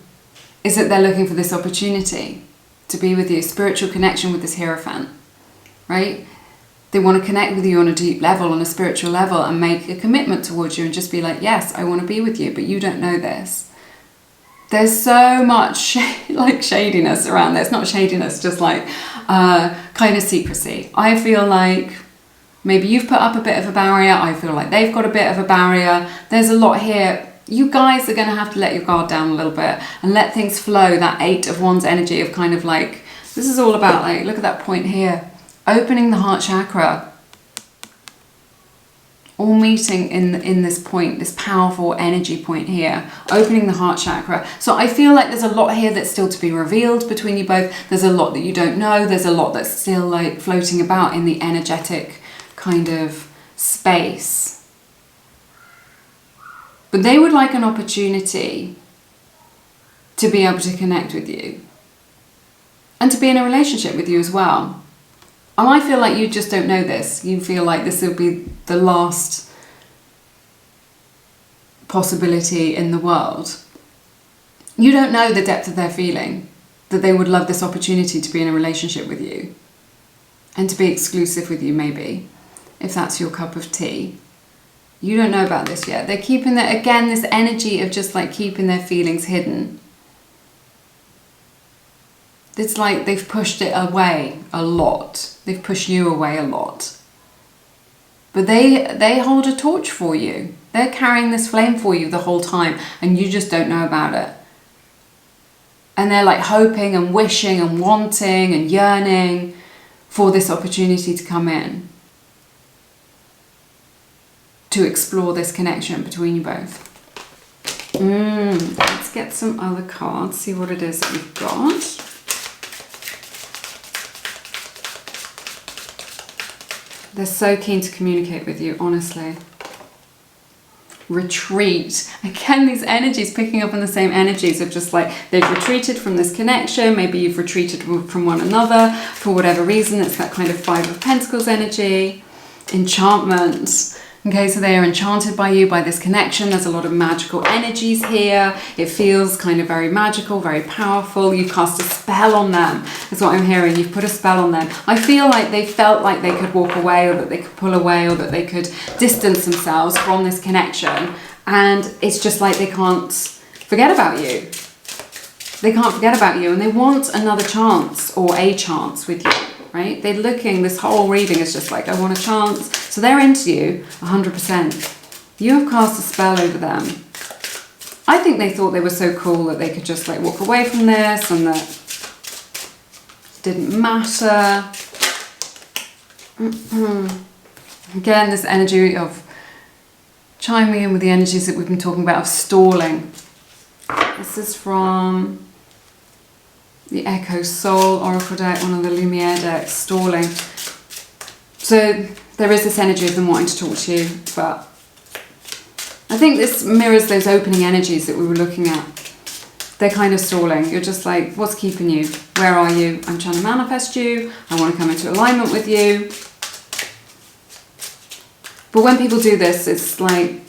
is that they're looking for this opportunity to be with you, spiritual connection with this Hierophant, right? They want to connect with you on a deep level, on a spiritual level, and make a commitment towards you and just be like, yes, I want to be with you, but you don't know this. There's so much like shadiness around this. Not shadiness, just like kind of secrecy. I feel like maybe you've put up a bit of a barrier. I feel like they've got a bit of a barrier. There's a lot here. You guys are going to have to let your guard down a little bit and let things flow. That 8 of Wands energy of kind of like, this is all about like, look at that point here. Opening the heart chakra, all meeting in this point, this powerful energy point here, opening the heart chakra. So I feel like there's a lot here that's still to be revealed between you both. There's a lot that you don't know. There's a lot that's still like floating about in the energetic kind of space. But they would like an opportunity to be able to connect with you and to be in a relationship with you as well. And I feel like you just don't know this. You feel like this will be the last possibility in the world. You don't know the depth of their feeling, that they would love this opportunity to be in a relationship with you and to be exclusive with you, maybe, if that's your cup of tea. You don't know about this yet. They're keeping that, again, this energy of just like keeping their feelings hidden. It's like they've pushed it away a lot. They've pushed you away a lot. But they hold a torch for you. They're carrying this flame for you the whole time, and you just don't know about it. And they're like hoping and wishing and wanting and yearning for this opportunity to come in, to explore this connection between you both. Let's get some other cards, see what it is that we've got. They're so keen to communicate with you, honestly. Retreat. Again, these energies, picking up on the same energies of just like, they've retreated from this connection. Maybe you've retreated from one another for whatever reason. It's that kind of 5 of Pentacles energy. Enchantment. Okay, so they are enchanted by you, by this connection. There's a lot of magical energies here. It feels kind of very magical, very powerful. You cast a spell on them. That's what I'm hearing. You've put a spell on them. I feel like they felt like they could walk away, or that they could pull away, or that they could distance themselves from this connection. And it's just like they can't forget about you. They can't forget about you, and they want another chance, or a chance with you. Right? They're looking, this whole reading is just like, I want a chance. So they're into you 100%. You have cast a spell over them. I think they thought they were so cool that they could just like walk away from this, and that didn't matter. Again, this energy of chiming in with the energies that we've been talking about of stalling. This is from the Echo Soul Oracle deck, one of the Lumiere decks, stalling. So there is this energy of them wanting to talk to you, but I think this mirrors those opening energies that we were looking at. They're kind of stalling. You're just like, what's keeping you? Where are you? I'm trying to manifest you. I want to come into alignment with you. But when people do this, it's like,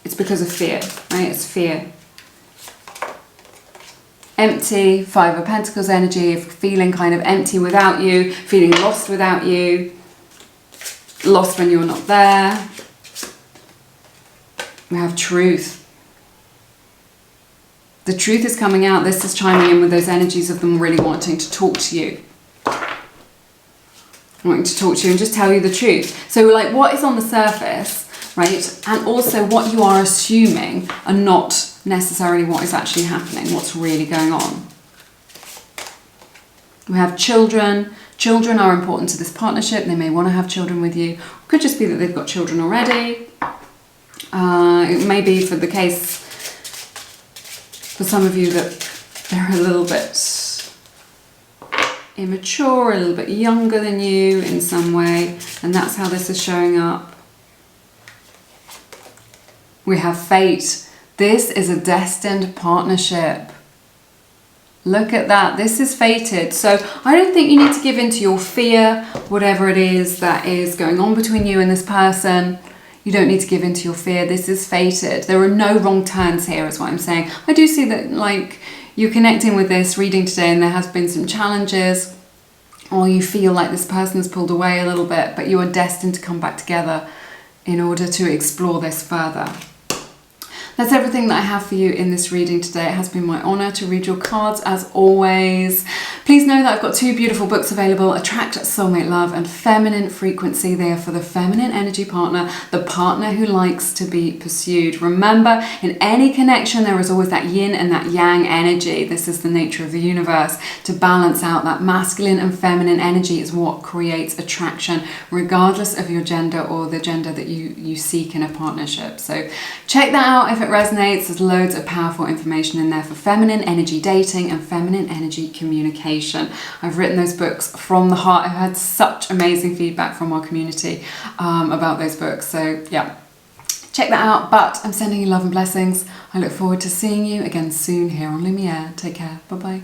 it's because of fear, right? It's fear. Empty, Five of Pentacles energy, of feeling kind of empty without you, feeling lost without you, lost when you're not there. We have truth. The truth is coming out. This is chiming in with those energies of them really wanting to talk to you. Wanting to talk to you and just tell you the truth. So like what is on the surface, right? And also what you are assuming are not necessarily what is actually happening, what's really going on. We have children. Children are important to this partnership. They may want to have children with you. It could just be that they've got children already. It may be for the case for some of you that they're a little bit immature, a little bit younger than you in some way, and that's how this is showing up. We have fate. This is a destined partnership. Look at that. This is fated. So I don't think you need to give in to your fear, whatever it is that is going on between you and this person. You don't need to give in to your fear. This is fated. There are no wrong turns here, is what I'm saying. I do see that, like, you're connecting with this reading today and there has been some challenges, or you feel like this person has pulled away a little bit, but you are destined to come back together in order to explore this further. That's everything that I have for you in this reading today. It has been my honour to read your cards as always. Please know that I've got two beautiful books available, Attract Soulmate Love and Feminine Frequency. They are for the feminine energy partner, the partner who likes to be pursued. Remember, in any connection, there is always that yin and that yang energy. This is the nature of the universe. To balance out that masculine and feminine energy is what creates attraction, regardless of your gender or the gender that you seek in a partnership. So check that out if it resonates. There's loads of powerful information in there for feminine energy dating and feminine energy communication. I've written those books from the heart. I've had such amazing feedback from our community about those books. So yeah, check that out. But I'm sending you love and blessings. I look forward to seeing you again soon here on Lumiere. Take care. Bye-bye.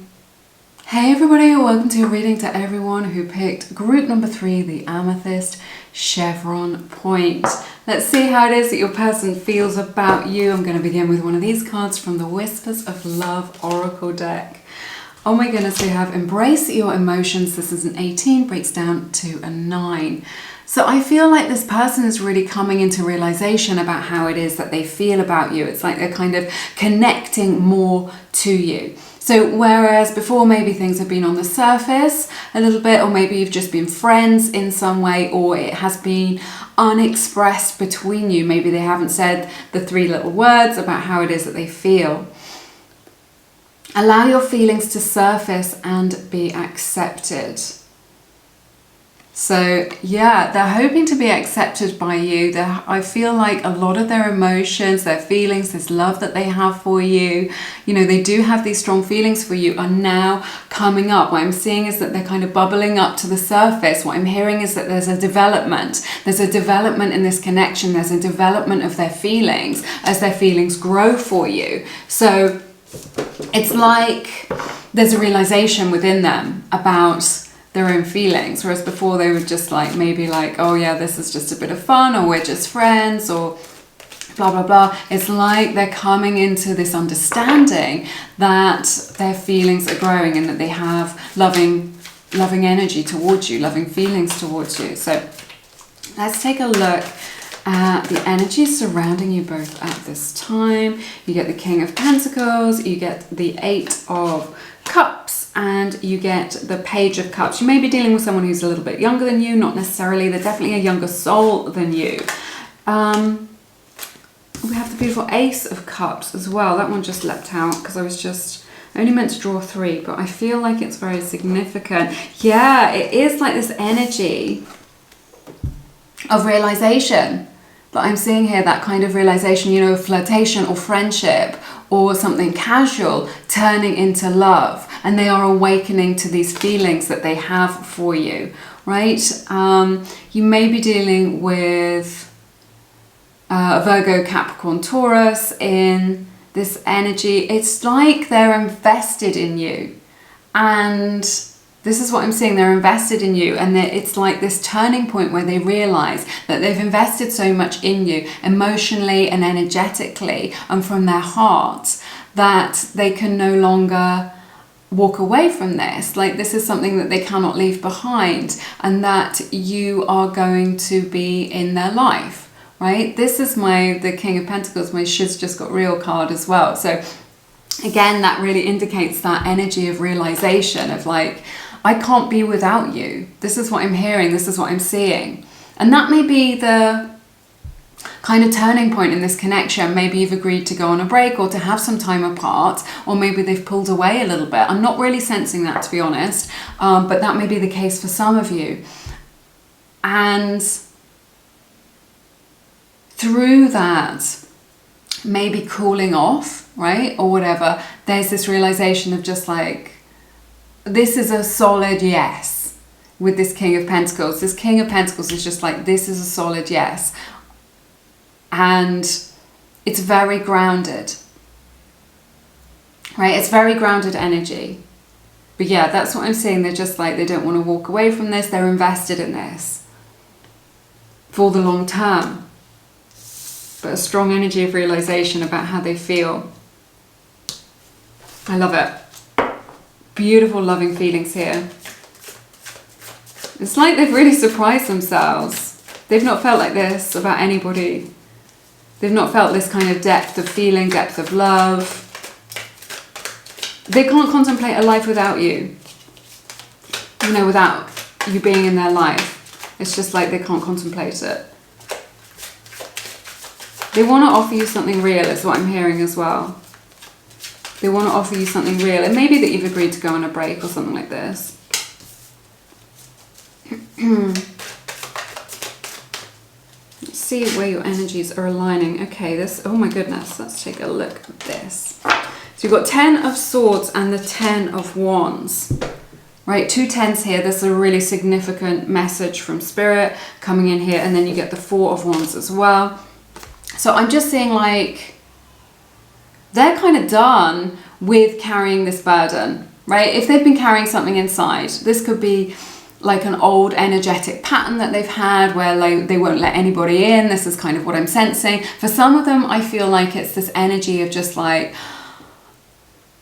Hey everybody, welcome to a reading to everyone who picked group number 3, the Amethyst Chevron Point. Let's see how it is that your person feels about you. I'm going to begin with one of these cards from the Whispers of Love Oracle deck. Oh my goodness, we have Embrace Your Emotions. This is an 18, breaks down to a 9. So I feel like this person is really coming into realization about how it is that they feel about you. It's like they're kind of connecting more to you. So whereas before maybe things have been on the surface a little bit, or maybe you've just been friends in some way, or it has been unexpressed between you. Maybe they haven't said the 3 little words about how it is that they feel. Allow your feelings to surface and be accepted. So yeah, they're hoping to be accepted by you. I feel like a lot of their emotions, their feelings, this love that they have for you, you know, they do have these strong feelings for you, are now coming up. What I'm seeing is that they're kind of bubbling up to the surface. What I'm hearing is that there's a development. There's a development in this connection. There's a development of their feelings as their feelings grow for you. So it's like there's a realization within them about their own feelings, whereas before they were just like, maybe like, oh yeah, this is just a bit of fun, or we're just friends, or blah blah blah. It's like they're coming into this understanding that their feelings are growing and that they have loving energy towards you, loving feelings towards you. So let's take a look at the energy surrounding you both at this time. You get the King of Pentacles, you get the 8 of Cups, and you get the Page of Cups. You may be dealing with someone who's a little bit younger than you, not necessarily, they're definitely a younger soul than you. We have the beautiful Ace of Cups as well. That one just leapt out because I was just Only meant to draw 3, but I feel like it's very significant. Yeah, it is like this energy of realization that I'm seeing here, that kind of realization, you know, flirtation or friendship or something casual turning into love, and they are awakening to these feelings that they have for you, right? You may be dealing with a Virgo, Capricorn, Taurus in this energy. It's like they're invested in you, and this is what I'm seeing, they're invested in you, and it's like this turning point where they realize that they've invested so much in you emotionally and energetically and from their heart that they can no longer walk away from this. Like, this is something that they cannot leave behind, and that you are going to be in their life, right? This is the King of Pentacles, my Shiz Just Got Real card as well. So again, that really indicates that energy of realization of like, I can't be without you. This is what I'm hearing. This is what I'm seeing. And that may be the kind of turning point in this connection. Maybe you've agreed to go on a break or to have some time apart, or maybe they've pulled away a little bit. I'm not really sensing that, to be honest, but that may be the case for some of you. And through that, maybe cooling off, right, or whatever, there's this realization of just like, this is a solid yes with this King of Pentacles. This King of Pentacles is just like, this is a solid yes. And it's very grounded, right? It's very grounded energy. But yeah, that's what I'm seeing. They're just like, they don't want to walk away from this. They're invested in this for the long term. But a strong energy of realization about how they feel. I love it. Beautiful, loving feelings here. It's like they've really surprised themselves. They've not felt like this about anybody. They've not felt this kind of depth of feeling, depth of love. They can't contemplate a life without you. You know, without you being in their life. It's just like they can't contemplate it. They want to offer you something real, is what I'm hearing as well. They want to offer you something real. It may be that you've agreed to go on a break or something like this. Let's see where your energies are aligning. Okay, oh my goodness, let's take a look at this. So you've got 10 of Swords and the 10 of Wands. Right, 2 10s here. This is a really significant message from Spirit coming in here. And then you get the 4 of Wands as well. So I'm just seeing like, they're kind of done with carrying this burden, right? If they've been carrying something inside, this could be like an old energetic pattern that they've had where like they won't let anybody in. This is kind of what I'm sensing. For some of them, I feel like it's this energy of just like,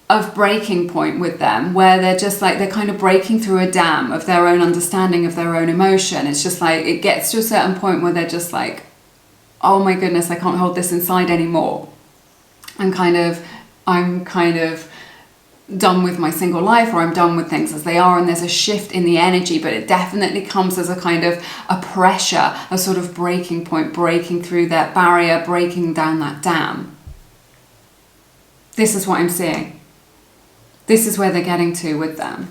of breaking point with them, where they're just like, they're kind of breaking through a dam of their own understanding of their own emotion. It's just like, it gets to a certain point where they're just like, oh my goodness, I can't hold this inside anymore. I'm kind of done with my single life, or I'm done with things as they are, and there's a shift in the energy, but it definitely comes as a kind of a pressure, a sort of breaking point, breaking through that barrier, breaking down that dam. This is what I'm seeing. This is where they're getting to with them.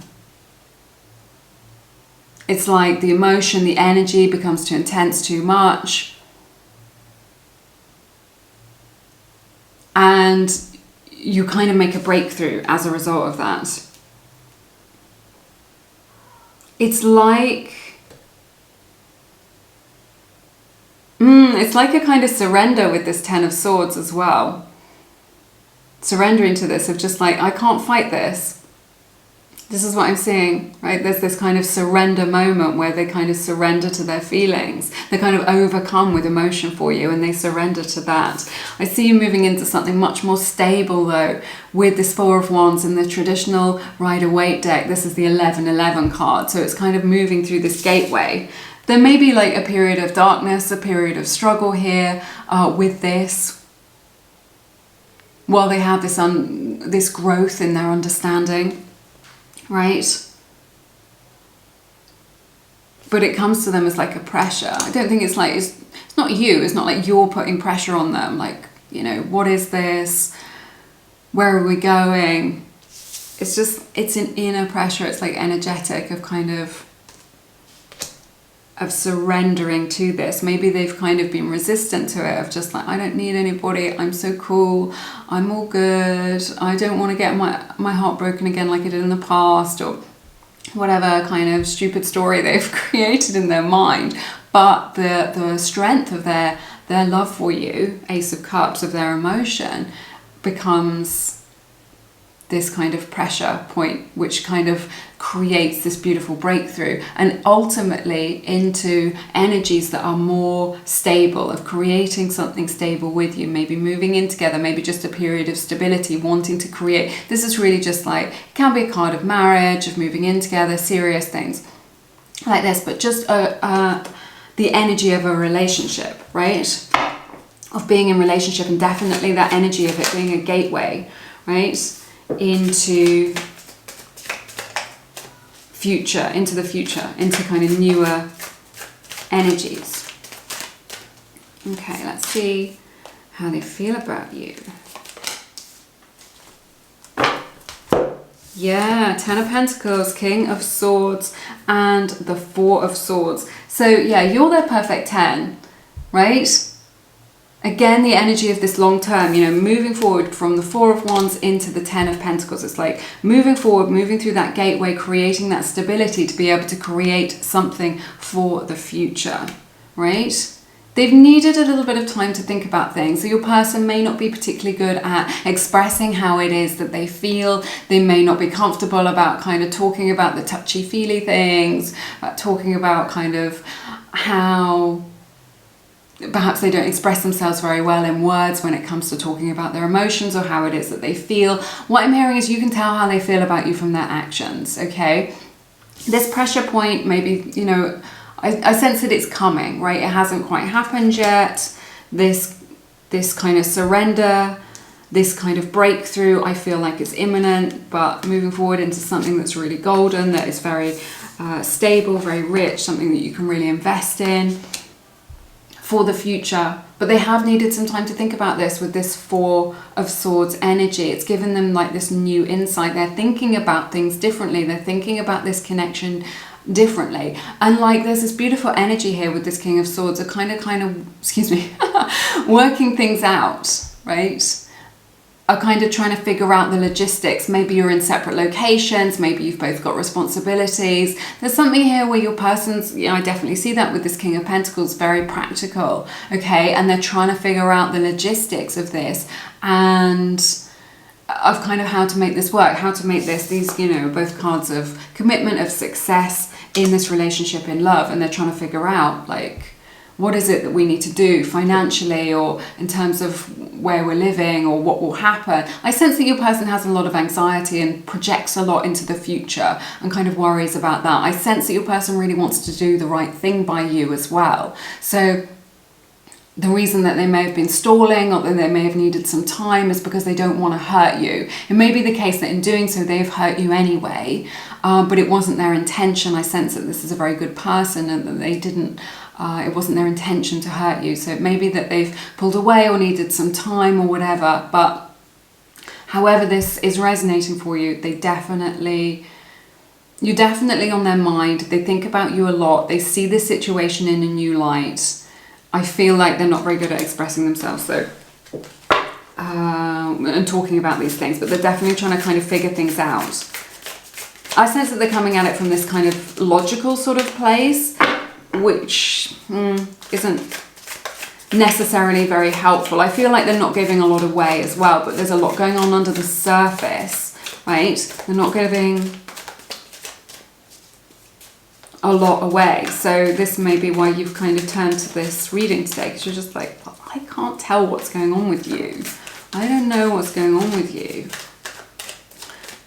It's like the emotion, the energy becomes too intense, too much. And you kind of make a breakthrough as a result of that. It's like, it's like a kind of surrender with this 10 of Swords as well. Surrendering to this of just like, I can't fight this. This is what I'm seeing, right? There's this kind of surrender moment where they kind of surrender to their feelings. They're kind of overcome with emotion for you, and they surrender to that. I see you moving into something much more stable though, with this 4 of Wands in the traditional Rider-Waite deck. This is the 11-11 card. So it's kind of moving through this gateway. There may be like a period of darkness, a period of struggle here with this, while they have this growth in their understanding. Right? But it comes to them as like a pressure. I don't think it's like, it's not you. It's not like you're putting pressure on them. Like, you know, what is this? Where are we going? it's an inner pressure. It's like energetic of kind of surrendering to this. Maybe they've kind of been resistant to it, of just like, I don't need anybody, I'm so cool, I'm all good, I don't want to get my heart broken again like I did in the past, or whatever kind of stupid story they've created in their mind. But the strength of their love for you, Ace of Cups, of their emotion, becomes this kind of pressure point, which kind of creates this beautiful breakthrough, and ultimately into energies that are more stable, of creating something stable with you, maybe moving in together, maybe just a period of stability, wanting to create. This is really just like, it can be a card of marriage, of moving in together, serious things like this, but just the energy of a relationship, right? Of being in relationship, and definitely that energy of it being a gateway, right? Into the future, into kind of newer energies. Okay, let's see how they feel about you. Yeah, Ten of Pentacles, King of Swords, and the Four of Swords. So yeah, you're their perfect 10, right? Again, the energy of this long term, you know, moving forward from the Four of Wands into the Ten of Pentacles. It's like moving forward, moving through that gateway, creating that stability to be able to create something for the future, right? They've needed a little bit of time to think about things. So your person may not be particularly good at expressing how it is that they feel. They may not be comfortable about kind of talking about the touchy-feely things, talking about kind of how perhaps they don't express themselves very well in words when it comes to talking about their emotions or how it is that they feel. What I'm hearing is you can tell how they feel about you from their actions, okay? This pressure point, maybe, you know, I sense that it's coming, right? It hasn't quite happened yet. This kind of surrender, this kind of breakthrough, I feel like it's imminent, but moving forward into something that's really golden, that is very stable, very rich, something that you can really invest in for the future. But they have needed some time to think about this with this Four of Swords energy. It's given them like this new insight. They're thinking about things differently. They're thinking about this connection differently. And like there's this beautiful energy here with this King of Swords, a kind of, excuse me, working things out, right? Are kind of trying to figure out the logistics. Maybe you're in separate locations, maybe you've both got responsibilities. There's something here where your person's, you know, I definitely see that with this King of Pentacles, very practical, okay? And they're trying to figure out the logistics of this and of kind of how to make this work, how to make these, you know, both cards of commitment, of success in this relationship, in love, and they're trying to figure out like, what is it that we need to do financially or in terms of where we're living or what will happen. I sense that your person has a lot of anxiety and projects a lot into the future and kind of worries about that. I sense that your person really wants to do the right thing by you as well. So the reason that they may have been stalling or that they may have needed some time is because they don't want to hurt you. It may be the case that in doing so they've hurt you anyway, but it wasn't their intention. I sense that this is a very good person and that they didn't it wasn't their intention to hurt you. So it may be that they've pulled away or needed some time or whatever. But however this is resonating for you, you're definitely on their mind. They think about you a lot. They see the situation in a new light. I feel like they're not very good at expressing themselves, so and talking about these things, but they're definitely trying to kind of figure things out. I sense that they're coming at it from this kind of logical sort of place, which isn't necessarily very helpful. I feel like they're not giving a lot away as well, but there's a lot going on under the surface, right? They're not giving a lot away. So this may be why you've kind of turned to this reading today, because you're just like, well, I can't tell what's going on with you. I don't know what's going on with you.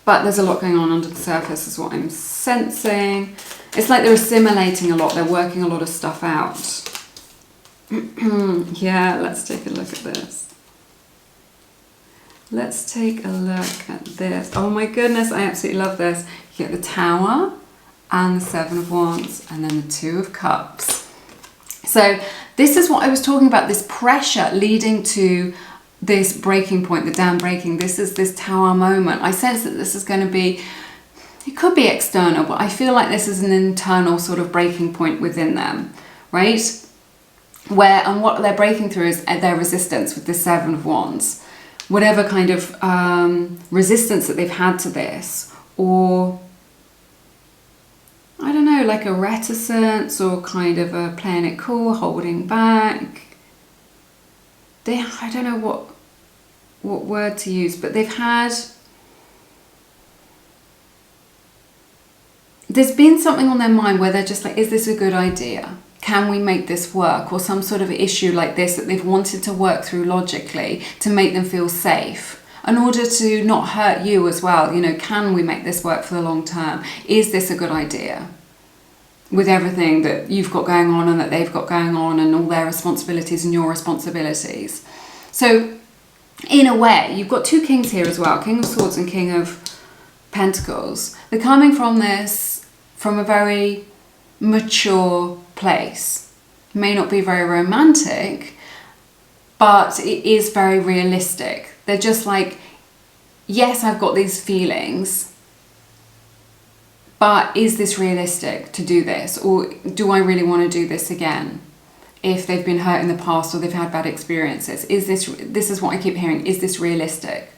But there's a lot going on under the surface is what I'm sensing. It's like they're assimilating a lot. They're working a lot of stuff out. Yeah, let's take a look at this. Let's take a look at this. Oh my goodness, I absolutely love this. You get the Tower and the Seven of Wands and then the Two of Cups. So this is what I was talking about, this pressure leading to this breaking point, the dam breaking. This is this tower moment. I sense that this is going to be, it could be external, but I feel like this is an internal sort of breaking point within them, right? And what they're breaking through is their resistance with the Seven of Wands. Whatever kind of resistance that they've had to this, or I don't know, like a reticence or kind of a playing it cool, holding back. I don't know what word to use, but there's been something on their mind where they're just like, is this a good idea? Can we make this work? Or some sort of issue like this that they've wanted to work through logically to make them feel safe in order to not hurt you as well. You know, can we make this work for the long term? Is this a good idea? With everything that you've got going on and that they've got going on and all their responsibilities and your responsibilities. So in a way, you've got two kings here as well, King of Swords and King of Pentacles. They're coming from this from a very mature place. It may not be very romantic, but it is very realistic. They're just like, yes, I've got these feelings, but is this realistic to do this? Or do I really want to do this again? If they've been hurt in the past or they've had bad experiences, this is what I keep hearing, is this realistic?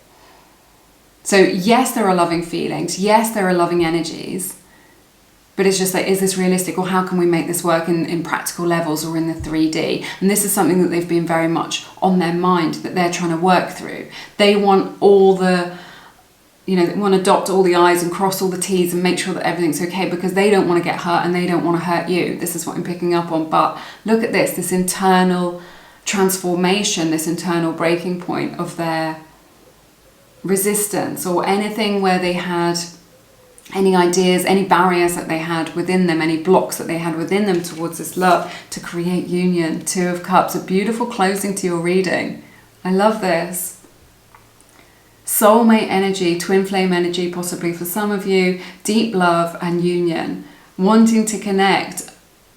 So yes, there are loving feelings. Yes, there are loving energies. But it's just like, is this realistic? Or how can we make this work in practical levels or in the 3D? And this is something that they've been very much on their mind, that they're trying to work through. They want all the, they want to dot all the I's and cross all the T's and make sure that everything's okay, because they don't want to get hurt and they don't want to hurt you. This is what I'm picking up on. But look at this internal transformation, this internal breaking point of their resistance, or anything where they had any ideas, any barriers that they had within them, any blocks that they had within them towards this love, to create union. Two of Cups, a beautiful closing to your reading. I love this. Soulmate energy, twin flame energy, possibly for some of you, deep love and union, wanting to connect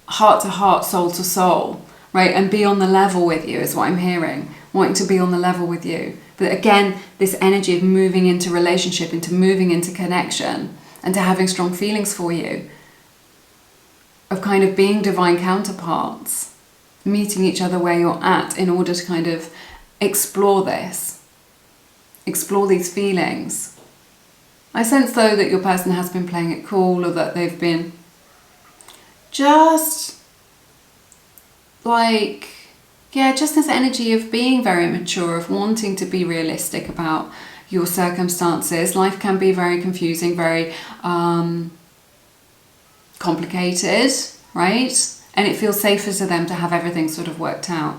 heart to heart, soul to soul, right? And be on the level with you is what I'm hearing, wanting to be on the level with you. But again, this energy of moving into relationship, into moving into connection, and to having strong feelings for you, of kind of being divine counterparts, meeting each other where you're at in order to kind of explore this, explore these feelings. I sense though that your person has been playing it cool, or that they've been just like, just this energy of being very mature, of wanting to be realistic about your circumstances. Life can be very confusing, very complicated, right? And it feels safer to them to have everything sort of worked out.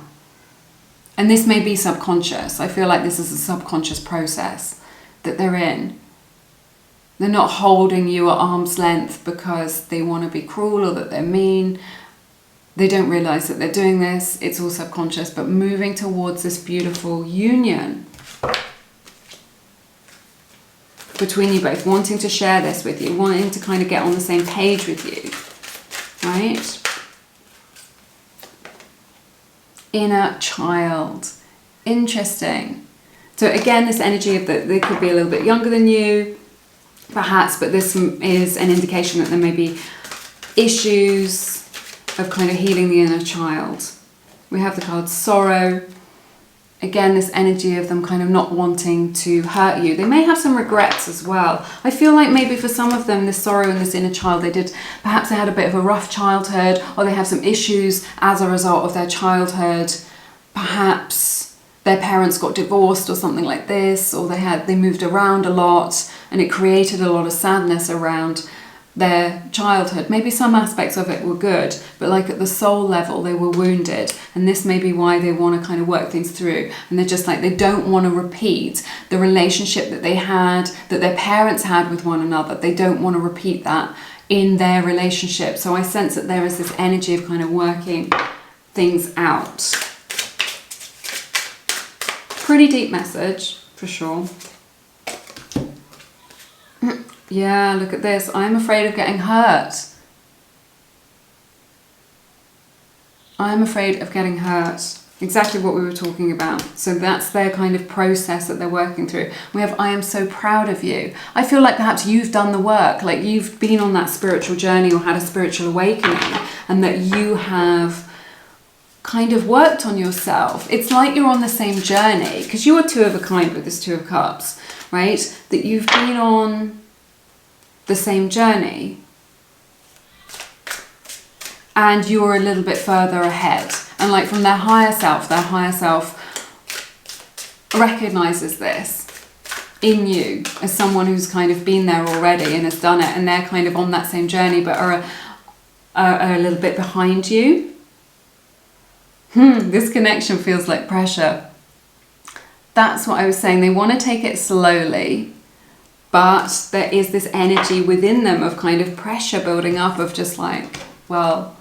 And this may be subconscious. I feel like this is a subconscious process that they're in. They're not holding you at arm's length because they want to be cruel or that they're mean. They don't realize that they're doing this. It's all subconscious, but moving towards this beautiful union between you both, wanting to share this with you, wanting to kind of get on the same page with you, right? Inner child. Interesting. So again, this energy of that they could be a little bit younger than you, perhaps, but this is an indication that there may be issues of kind of healing the inner child. We have the card Sorrow. Again, this energy of them kind of not wanting to hurt you. They may have some regrets as well. I feel like maybe for some of them, this sorrow and this inner child, perhaps they had a bit of a rough childhood, or they have some issues as a result of their childhood. Perhaps their parents got divorced or something like this, or they moved around a lot and it created a lot of sadness around their childhood. Maybe some aspects of it were good, but like at the soul level they were wounded, and this may be why they want to kind of work things through, and they're just like, they don't want to repeat the relationship that they had, that their parents had with one another. They don't want to repeat that in their relationship. So I sense that there is this energy of kind of working things out. Pretty deep message for sure. Yeah, look at this. I'm afraid of getting hurt. I'm afraid of getting hurt. Exactly what we were talking about. So that's their kind of process that they're working through. We have, I am so proud of you. I feel like perhaps you've done the work, like you've been on that spiritual journey or had a spiritual awakening, and that you have kind of worked on yourself. It's like you're on the same journey, because you are two of a kind with this Two of Cups, right? That you've been on the same journey and you're a little bit further ahead. And like from their higher self recognizes this in you as someone who's kind of been there already and has done it, and they're kind of on that same journey but are a little bit behind you. This connection feels like pressure. That's what I was saying. They want to take it slowly, but there is this energy within them of kind of pressure building up, of just like, well,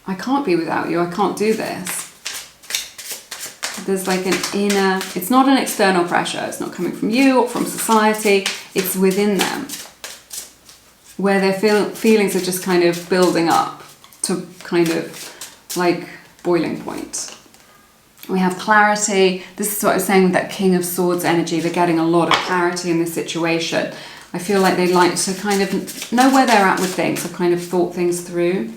I can't be without you. I can't do this. There's like an inner, it's not an external pressure. It's not coming from you or from society. It's within them, where their feelings are just kind of building up to kind of like boiling point. We have clarity. This is what I was saying with that King of Swords energy. They're getting a lot of clarity in this situation. I feel like they like to kind of know where they're at with things, have kind of thought things through.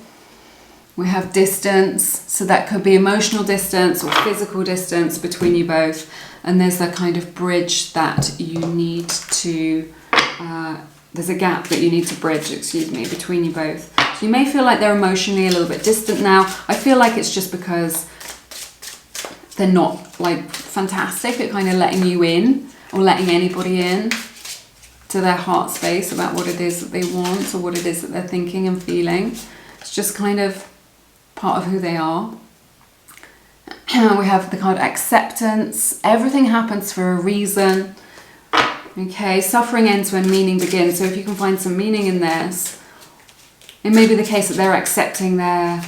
We have distance, so that could be emotional distance or physical distance between you both. And there's that kind of bridge that you need to, there's a gap that you need to bridge, between you both. So you may feel like they're emotionally a little bit distant now. I feel like it's just because they're not like fantastic at kind of letting you in or letting anybody in to their heart space about what it is that they want or what it is that they're thinking and feeling. It's just kind of part of who they are. We have the card acceptance. Everything happens for a reason. Okay, suffering ends when meaning begins. So if you can find some meaning in this, it may be the case that they're accepting their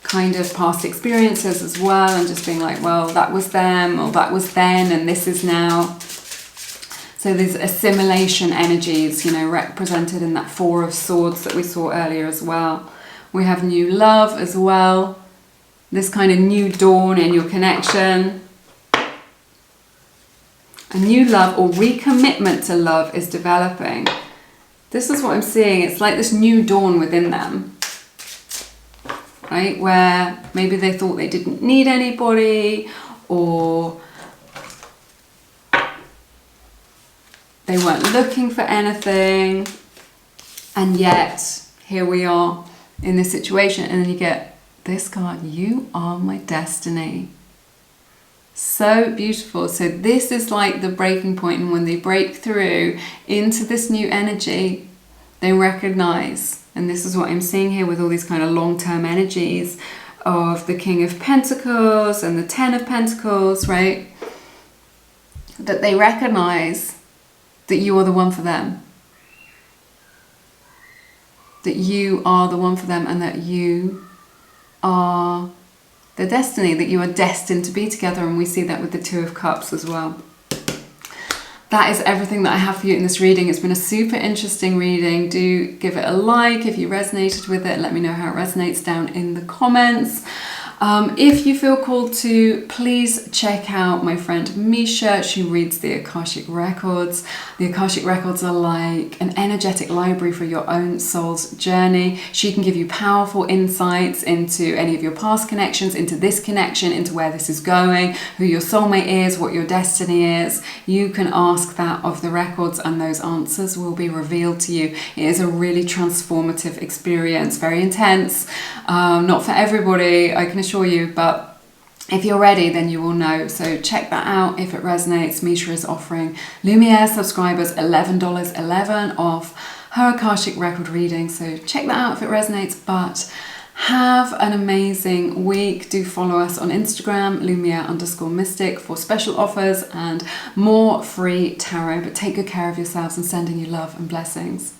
kind of past experiences as well, and just being like, well, that was them, or that was then, and this is now. So there's assimilation energies, you know, represented in that Four of Swords that we saw earlier as well. We have new love as well. This kind of new dawn in your connection. A new love or recommitment to love is developing. This is what I'm seeing. It's like this new dawn within them, right? Where maybe they thought they didn't need anybody, or they weren't looking for anything. And yet, here we are in this situation, and then you get this card, you are my destiny. So beautiful. So this is like the breaking point, and when they break through into this new energy, they recognize, and this is what I'm seeing here with all these kind of long-term energies of the King of Pentacles and the Ten of Pentacles, right? That they recognize that you are the one for them. That you are the one for them, and that you are the destiny, that you are destined to be together. And we see that with the Two of Cups as well. That is everything that I have for you in this reading. It's been a super interesting reading. Do give it a like if you resonated with it. Let me know how it resonates down in the comments. If you feel called to, please check out my friend Misha. She reads the Akashic Records. The Akashic Records are like an energetic library for your own soul's journey. She can give you powerful insights into any of your past connections, into this connection, into where this is going, who your soulmate is, what your destiny is. You can ask that of the records, and those answers will be revealed to you. It is a really transformative experience, very intense, not for everybody, I can assure you, but if you're ready, then you will know. So check that out if it resonates. Misha is offering Lumiere subscribers $11.11 off her Akashic record reading. So check that out if it resonates. But have an amazing week. Do follow us on Instagram, Lumiere_mystic, for special offers and more free tarot. But take good care of yourselves, and sending you love and blessings.